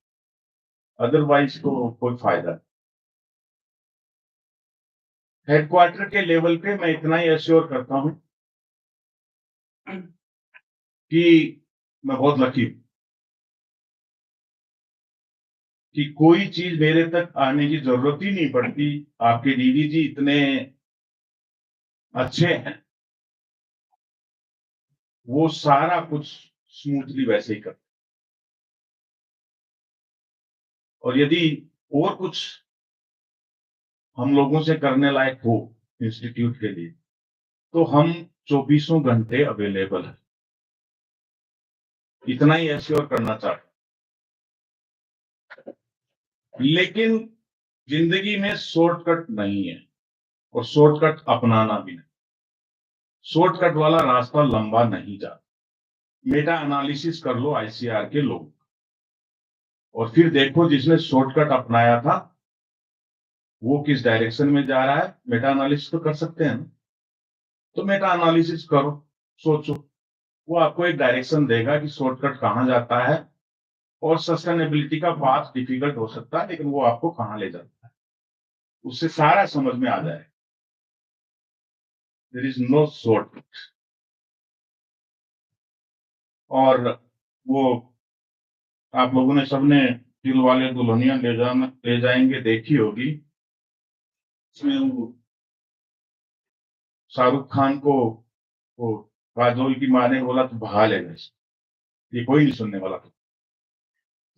अदरवाइज तो कोई फायदा नहीं। हेडक्वार्टर के लेवल पे मैं इतना ही एश्योर करता हूं कि मैं बहुत लकी हूं कि कोई चीज मेरे तक आने की जरूरत ही नहीं पड़ती। आपके दीदी जी इतने अच्छे हैं, वो सारा कुछ स्मूथली वैसे ही करते। और यदि और कुछ हम लोगों से करने लायक हो इंस्टीट्यूट के लिए, तो हम 24 घंटे अवेलेबल है, इतना ही एश्योर करना चाहते। लेकिन जिंदगी में शॉर्टकट नहीं है, और शॉर्टकट अपनाना भी नहीं। शॉर्टकट वाला रास्ता लंबा नहीं जाता। मेटा एनालिसिस कर लो ICAR के लोग, और फिर देखो जिसने शॉर्टकट अपनाया था वो किस डायरेक्शन में जा रहा है। मेटा एनालिसिस तो कर सकते हैं ना, तो मेटा एनालिसिस करो, सोचो, वो आपको एक डायरेक्शन देगा कि शॉर्टकट कहां जाता है। और सस्टेनेबिलिटी का पाथ डिफिकल्ट हो सकता है, लेकिन वो आपको कहां ले जाता है उससे सारा समझ में आ जाए। There is no shortcut. और वो आप लोगों ने सबने दिल वाले दुल्हनिया ले जाएंगे देखी होगी, इसमें वो शाहरुख खान को वो काजोल की माँ ने बोला तो भगा ले गए, ये कोई नहीं सुनने वाला था।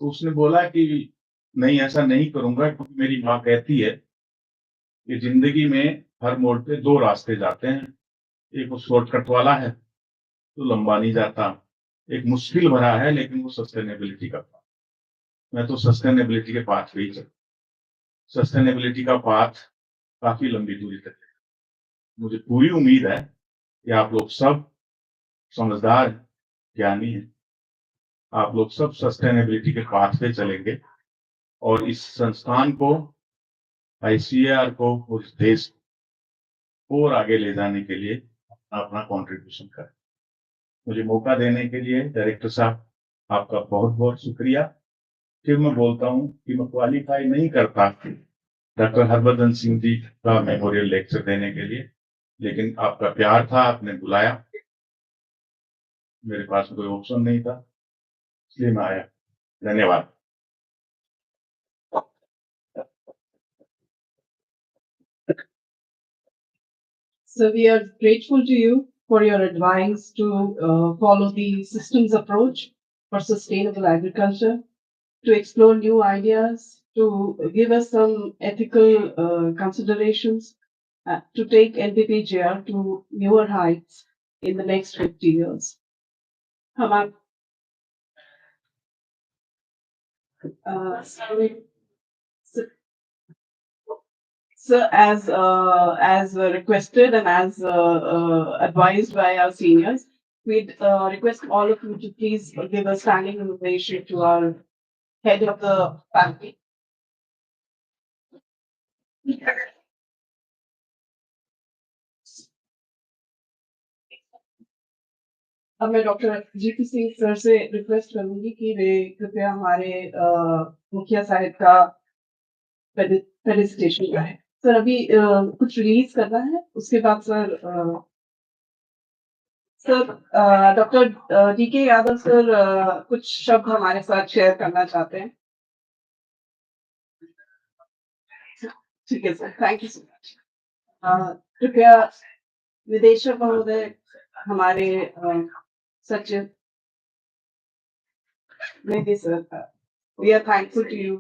तो उसने बोला कि नहीं, ऐसा नहीं करूंगा, क्योंकि मेरी माँ कहती है कि जिंदगी में हर मोड़ पे 2 रास्ते जाते हैं, एक वो शॉर्टकट वाला है तो लंबा नहीं जाता, एक मुश्किल भरा है लेकिन वो सस्टेनेबिलिटी का पाथ। मैं तो सस्टेनेबिलिटी के पाथ पे ही चल, सस्टेनेबिलिटी का पाथ काफी लंबी दूरी तक है। मुझे पूरी उम्मीद है कि आप लोग सब समझदार, ज्ञानी है, आप लोग सब सस्टेनेबिलिटी के पाथ पे चलेंगे, और इस संस्थान को, ICAR को, उस देश को और आगे ले जाने के लिए अपना कंट्रीब्यूशन करें। मुझे मौका देने के लिए डायरेक्टर साहब आपका बहुत बहुत शुक्रिया। फिर मैं बोलता हूँ कि मैं क्वालिफाई नहीं करता डॉक्टर हरभजन सिंह जी का मेमोरियल लेक्चर देने के लिए, लेकिन आपका प्यार था, आपने बुलाया, मेरे पास कोई ऑप्शन नहीं था, इसलिए मैं आया। धन्यवाद। So we are grateful to you for your advice to follow the systems approach for sustainable agriculture, to explore new ideas, to give us some ethical considerations, to take NBPGR to newer heights. in the next 50 years. हम So as requested and as advised by our seniors, we'd request all of you to please give a standing ovation to our head of the family. अब मैं doctor GP Singh sir से request करूंगी कि वे कृपया हमारे मुखिया साहिब का फेलिसिटेशन करें। सर अभी कुछ रिलीज करना है, उसके बाद sir doctor DK Yadav sir कुछ शब्द हमारे साथ शेयर करना चाहते हैं। ठीक है sir, thank you so much. कृपया निदेशक महोदय, हमारे सचिव Nidhi sir, we are thankful to you.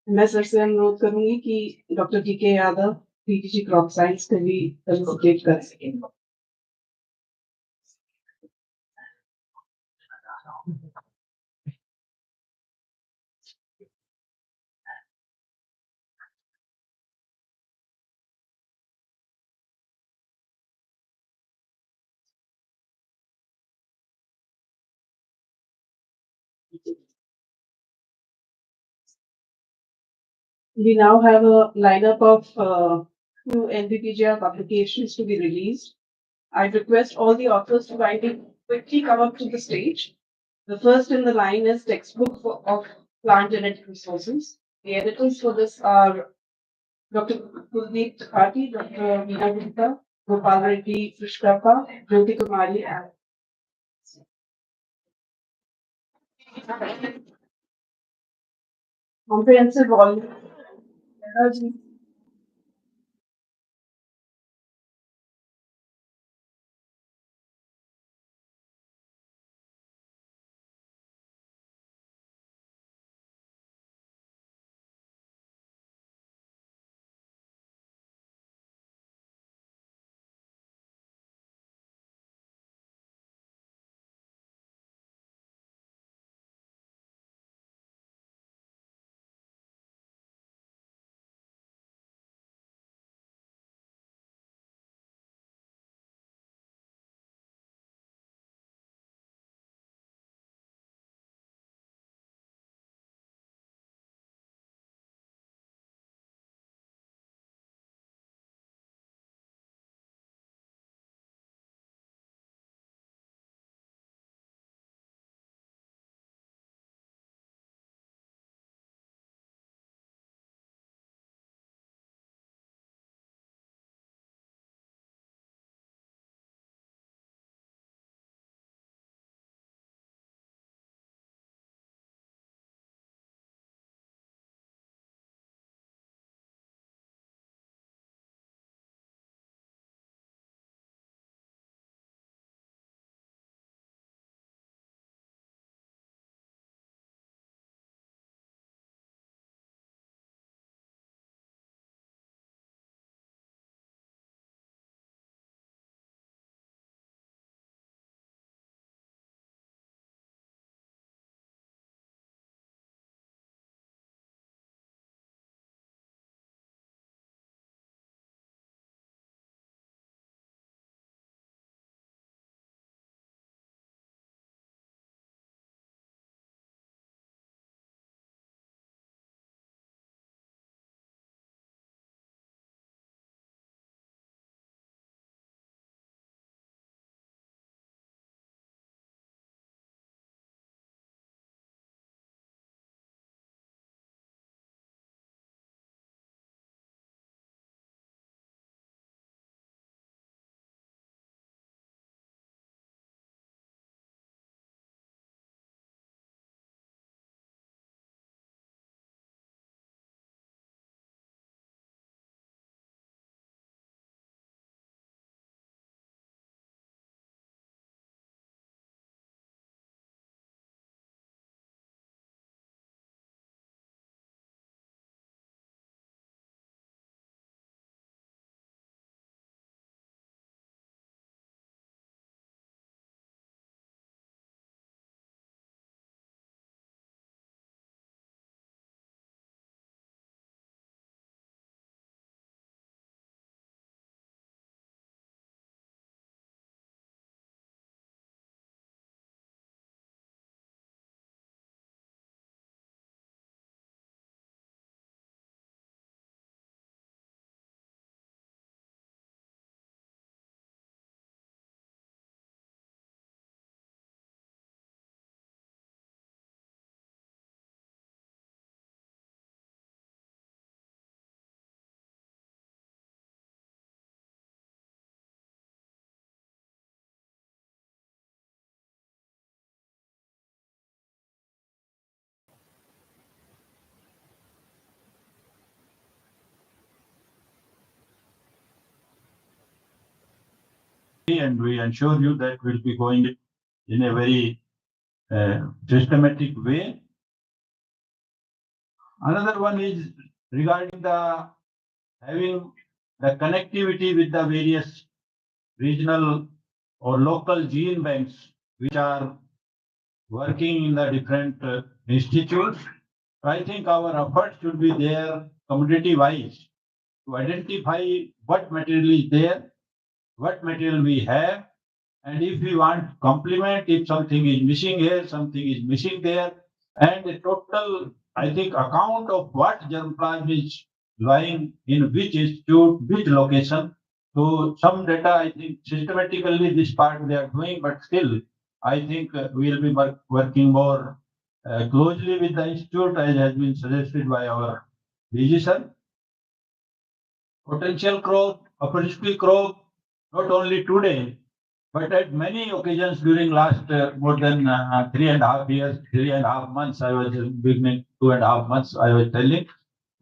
मैं सर से अनुरोध करूंगी कि doctor DK Yadav PTG crop science को भी फेलिसिटेट कर सकें। We now have a lineup of two NBPGR publications to be released. I request all the authors to kindly quickly come up to the stage. The first in the line is Textbook of Plant Genetic Resources. The editors for this are Dr. Kuldeep Tripathi, Dr. Meena Gupta, Gopal Reddy Krishkappa, Jyoti Kumari, and comprehensive volume. Energy and we ensure you that we'll be going in a very systematic way. Another one is regarding the having the connectivity with the various regional or local gene banks which are working in the different institutes. I think our efforts should be there community wise to identify what material is there, what material we have, and if we want to complement, if something is missing here, something is missing there, and a total, I think, account of what germplasm is lying in which institute, which location. So some data, I think, systematically this part they are doing, but still, I think we will be working more closely with the institute as has been suggested by our DG sir. Potential crop, opportunity crop, not only today, but at many occasions during last more than 3.5 years, 3.5 months, I was beginning 2.5 months, I was telling.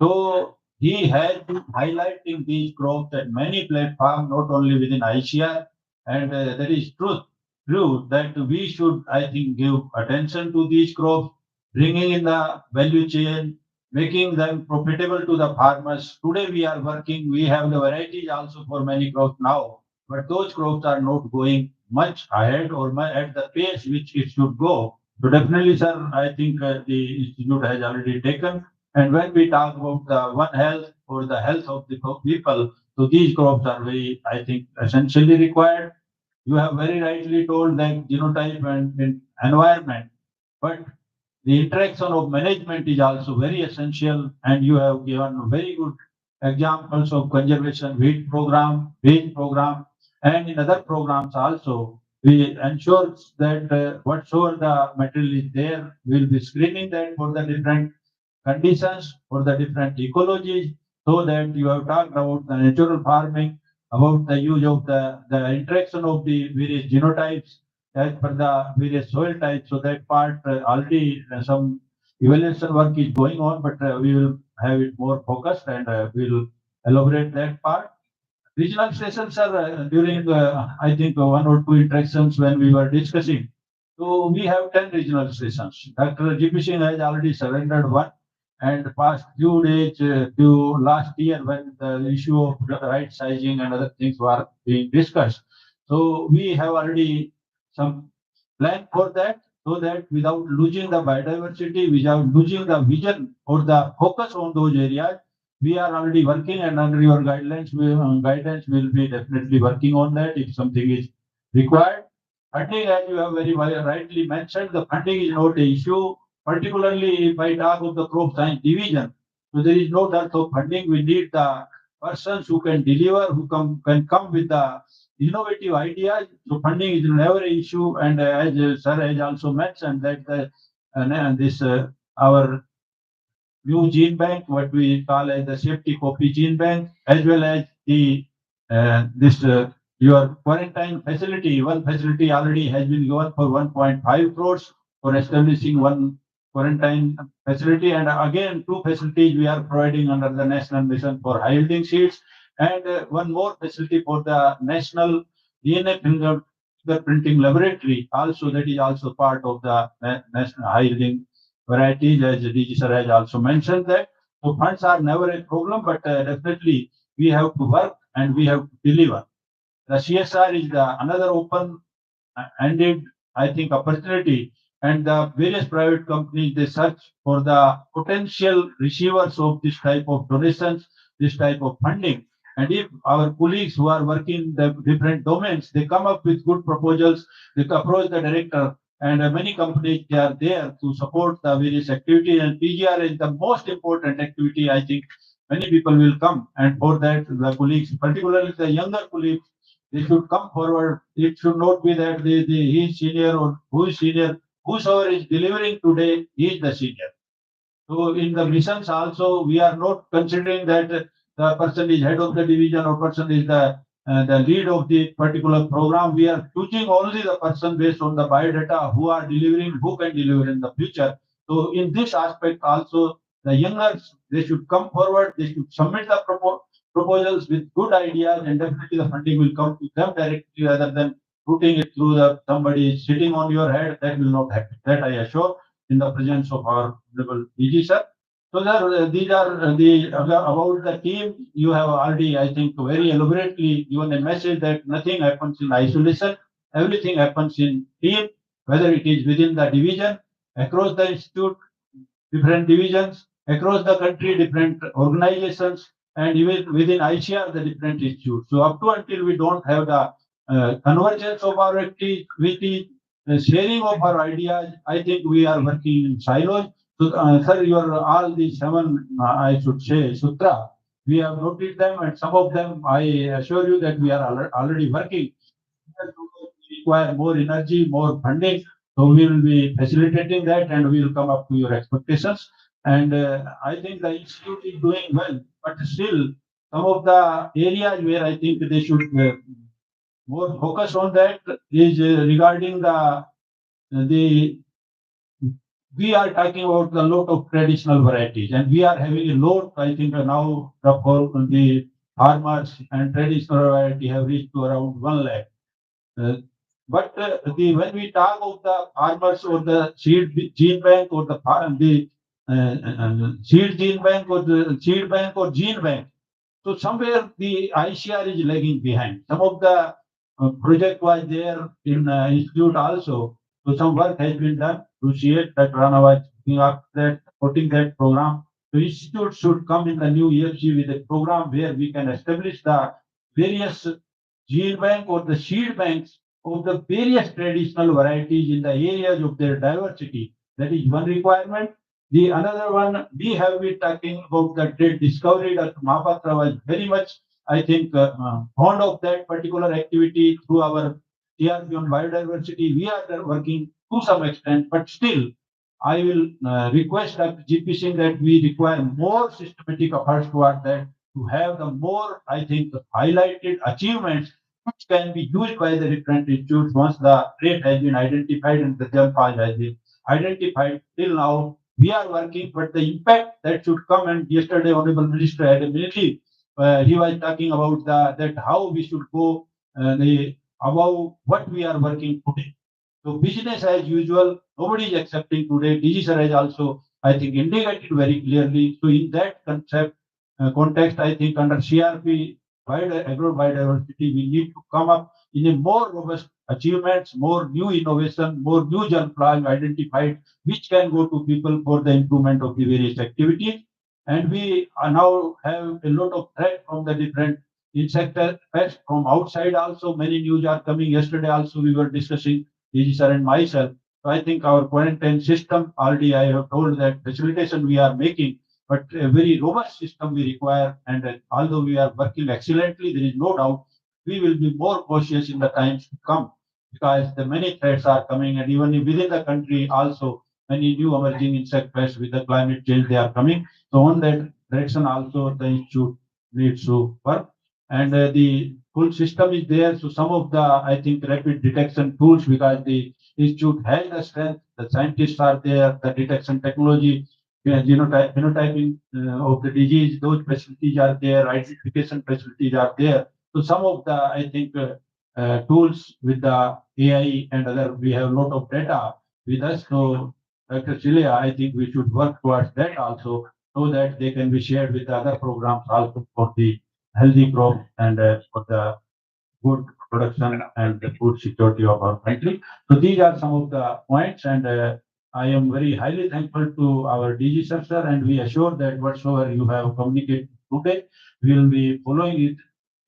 So he has been highlighting these crops at many platforms, not only within ICR, and there is true that we should, I think, give attention to these crops, bringing in the value chain, making them profitable to the farmers. Today we are working, we have the varieties also for many crops now, but those crops are not going much ahead or at the pace which it should go. So definitely, sir, I think the institute has already taken. And when we talk about the One Health or the health of the people, so these crops are very, I think, essentially required. You have very rightly told that genotype and environment, but the interaction of management is also very essential, and you have given very good examples of conservation wheat program, bean program, and in other programs also. We ensure that whatsoever the material is there, we'll be screening that for the different conditions, for the different ecologies, so that you have talked about the natural farming, about the use of the interaction of the various genotypes as per the various soil types. So that part already some evaluation work is going on, but we will have it more focused and we'll elaborate that part. Regional stations are during, I think, one or two interactions when we were discussing. So we have 10 regional stations. Dr. GP Singh has already surrendered one. And past few days, to last year when the issue of the right sizing and other things were being discussed. So we have already some plan for that, so that without losing the biodiversity, without losing the vision or the focus on those areas, we are already working, and under your guidance will be definitely working on that if something is required. Funding, as you have very rightly mentioned, the funding is not the issue, particularly if I talk of the crop science division. So there is no dearth of funding. We need the persons who can deliver, who can come with the innovative ideas. So funding is never an issue, and as sir has also mentioned that this our new gene bank, what we call as the safety copy gene bank, as well as the this your quarantine facility. One facility already has been given for 1.5 crores for establishing one quarantine facility, and again two facilities we are providing under the national mission for high yielding seeds, and one more facility for the national DNA fingerprinting laboratory. Also, that is also part of the national high yielding varieties, as DG sir has also mentioned that. So funds are never a problem, but definitely we have to work and we have to deliver. The CSR is another open-ended, I think, opportunity, and the various private companies they search for the potential receivers of this type of donations, this type of funding. And if our colleagues who are working in the different domains, they come up with good proposals, they approach the director, and many companies they are there to support the various activities. And PGR is the most important activity. I think many people will come, and for that the colleagues, particularly the younger colleagues, they should come forward. It should not be that he is senior or who is senior. Whosoever is delivering today, he is the senior. So in the missions also, we are not considering that the person is head of the division or person is the lead of the particular program. We are choosing only the person based on the biodata who are delivering, who can deliver in the future. So in this aspect also, the youngers, they should come forward, they should submit the proposals with good ideas, and definitely the funding will come to them directly rather than putting it through the somebody sitting on your head. That will not happen. That I assure in the presence of our honorable DG sir. So sir, these are the about the team. You have already, I think, very elaborately given a message that nothing happens in isolation. Everything happens in team, whether it is within the division, across the institute, different divisions, across the country, different organizations, and even within ICR, the different institutes. So up to until we don't have the convergence of our activity, sharing of our ideas, I think we are working in silos. So, sir, your all the seven, I should say, sutra, we have noted them, and some of them, I assure you that we are already working. We require more energy, more funding. So we will be facilitating that, and we will come up to your expectations. And I think the institute is doing well, but still some of the areas where I think they should more focus on that is regarding the we are talking about a lot of traditional varieties, and we are having a lot. I think now the farmers and traditional variety have reached to around 1 lakh. Uh, but when we talk of the farmers or the seed gene bank or the seed gene bank or the seed bank or gene bank, so somewhere the ICR is lagging behind. Some of the project was there in institute also. So some work has been done to see it that Rana was looking after that, supporting that program. So institute should come in the new EFC with a program where we can establish the various gene bank or the seed banks of the various traditional varieties in the areas of their diversity. That is one requirement. The another one, we have been talking about the trade discovery. Dr. Mahapatra was very much, I think, fond of that particular activity through our TRP on biodiversity. We are working to some extent, but still, I will request Dr. GP Singh that we require more systematic efforts toward that to have the more, I think, highlighted achievements which can be used by the different institutes once the trait has been identified and the jump has been identified. Till now, we are working, but the impact that should come, and yesterday Honorable Minister had a meeting, he was talking about that how we should go about what we are working today. So business as usual, nobody is accepting today. DG sir has also, I think, indicated very clearly. So in that context, I think under CRP, agro-biodiversity, we need to come up in a more robust achievements, more new innovation, more new germplasm identified, which can go to people for the improvement of the various activities. And we are now have a lot of threat from the different insect pests from outside also. Many news are coming. Yesterday also we were discussing, DG sir and myself. So I think our quarantine system, already I have told that facilitation we are making, but a very robust system we require. And although we are working excellently, there is no doubt we will be more cautious in the times to come because the many threats are coming, and even within the country also many new emerging insect pests with the climate change they are coming. So on that direction also the institute needs to work, and the full system is there. So some of the I think rapid detection tools, because the institute has the strength, the scientists are there, the detection technology, phenotyping of the disease, those facilities are there, identification facilities are there. So some of the, I think, tools with the AI and other, we have a lot of data with us. So Dr. Chilia, I think we should work towards that also, so that they can be shared with the other programs also for the healthy growth and for the good production and the food security of our country. So these are some of the points, and I am very highly thankful to our DG sir, and we assure that whatsoever you have communicated today, we will be following it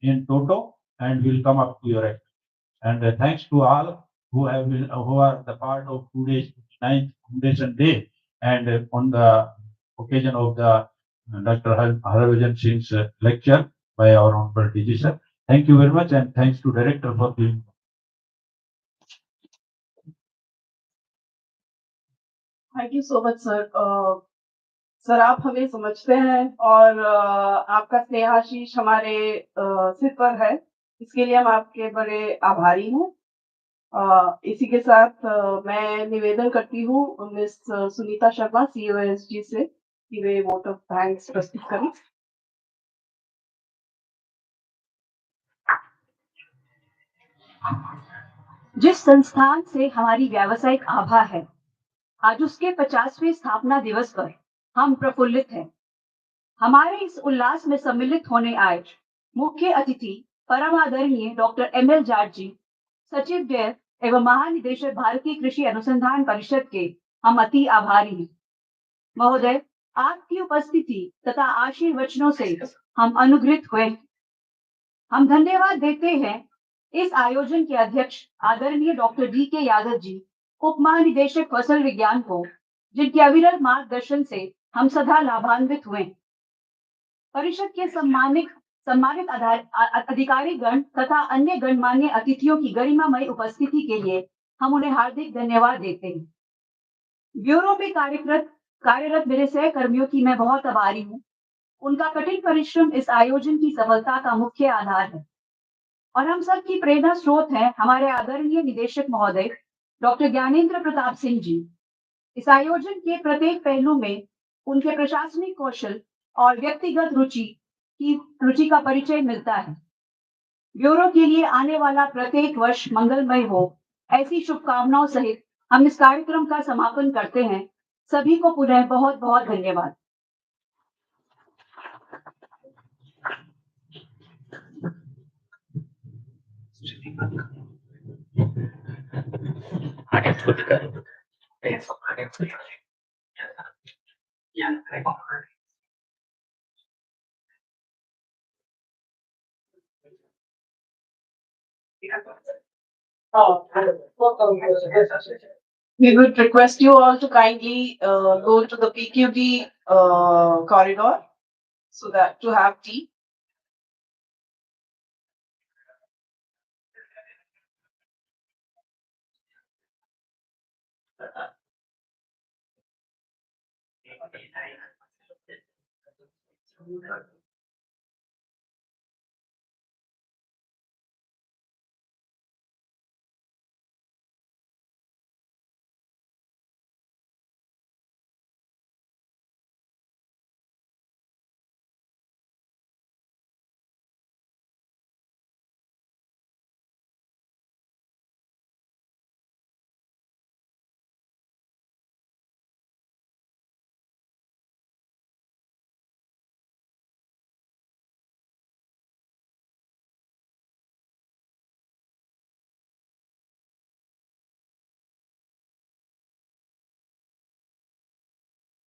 in toto and will come up to your act. And thanks to all who have been who are the part of today's 9th Foundation Day, and on the occasion of the Dr. Harbhajan Singh's lecture by our honorable DG sir. Thank you very much, and thanks to director for the thank you so much sir. Sir आप हमें समझते हैं और आपका स्नेहाशीष हमारे सिर पर है, इसके लिए हम आपके बड़े आभारी हैं। इसी के साथ मैं निवेदन करती हूँ मिस सुनीता शर्मा COSG से कि वे वोट ऑफ थैंक्स प्रस्तुत करें। जिस संस्थान से हमारी व्यावसायिक आभा है, आज उसके 50वें स्थापना दिवस पर हम प्रफुल्लित हैं। हमारे इस उल्लास में सम्मिलित होने आए मुख्य अतिथि परम आदरणीय डॉक्टर एम.एल. जाट जी, सचिव व्यय एवं महानिदेशक भारतीय कृषि अनुसंधान परिषद के हम अति आभारी हैं। महोदय, आपकी उपस्थिति तथा आशीर्वचनों से हम अनुग्रहित हुए हैं। हम धन्यवाद देते हैं इस आयोजन के अध्यक्ष आदरणीय डॉक्टर डी.के. यादव जी, उप महानिदेशक फसल विज्ञान को, जिनके अविरल मार्गदर्शन से हम सदा लाभान्वित हुए। परिषद के सम्मानित अधिकारी गण तथा अन्य गणमान्य अतिथियों की गरिमामय उपस्थिति के लिए हम उन्हें हार्दिक धन्यवाद देते हैं। ब्यूरो में कार्यरत मेरे सहकर्मियों की मैं बहुत आभारी हूँ। उनका कठिन परिश्रम इस आयोजन की सफलता का मुख्य आधार है और हम सबकी प्रेरणा स्रोत हैं हमारे आदरणीय निदेशक महोदय डॉक्टर ज्ञानेंद्र प्रताप सिंह जी। इस आयोजन के प्रत्येक पहलू में उनके प्रशासनिक कौशल और व्यक्तिगत रुचि का परिचय मिलता है। ब्यूरो के लिए आने वाला प्रत्येक वर्ष मंगलमय हो, ऐसी शुभकामनाओं सहित हम इस कार्यक्रम का समापन करते हैं। सभी को पुनः बहुत बहुत धन्यवाद। We would request you all to kindly go to the PQD corridor so that to have tea.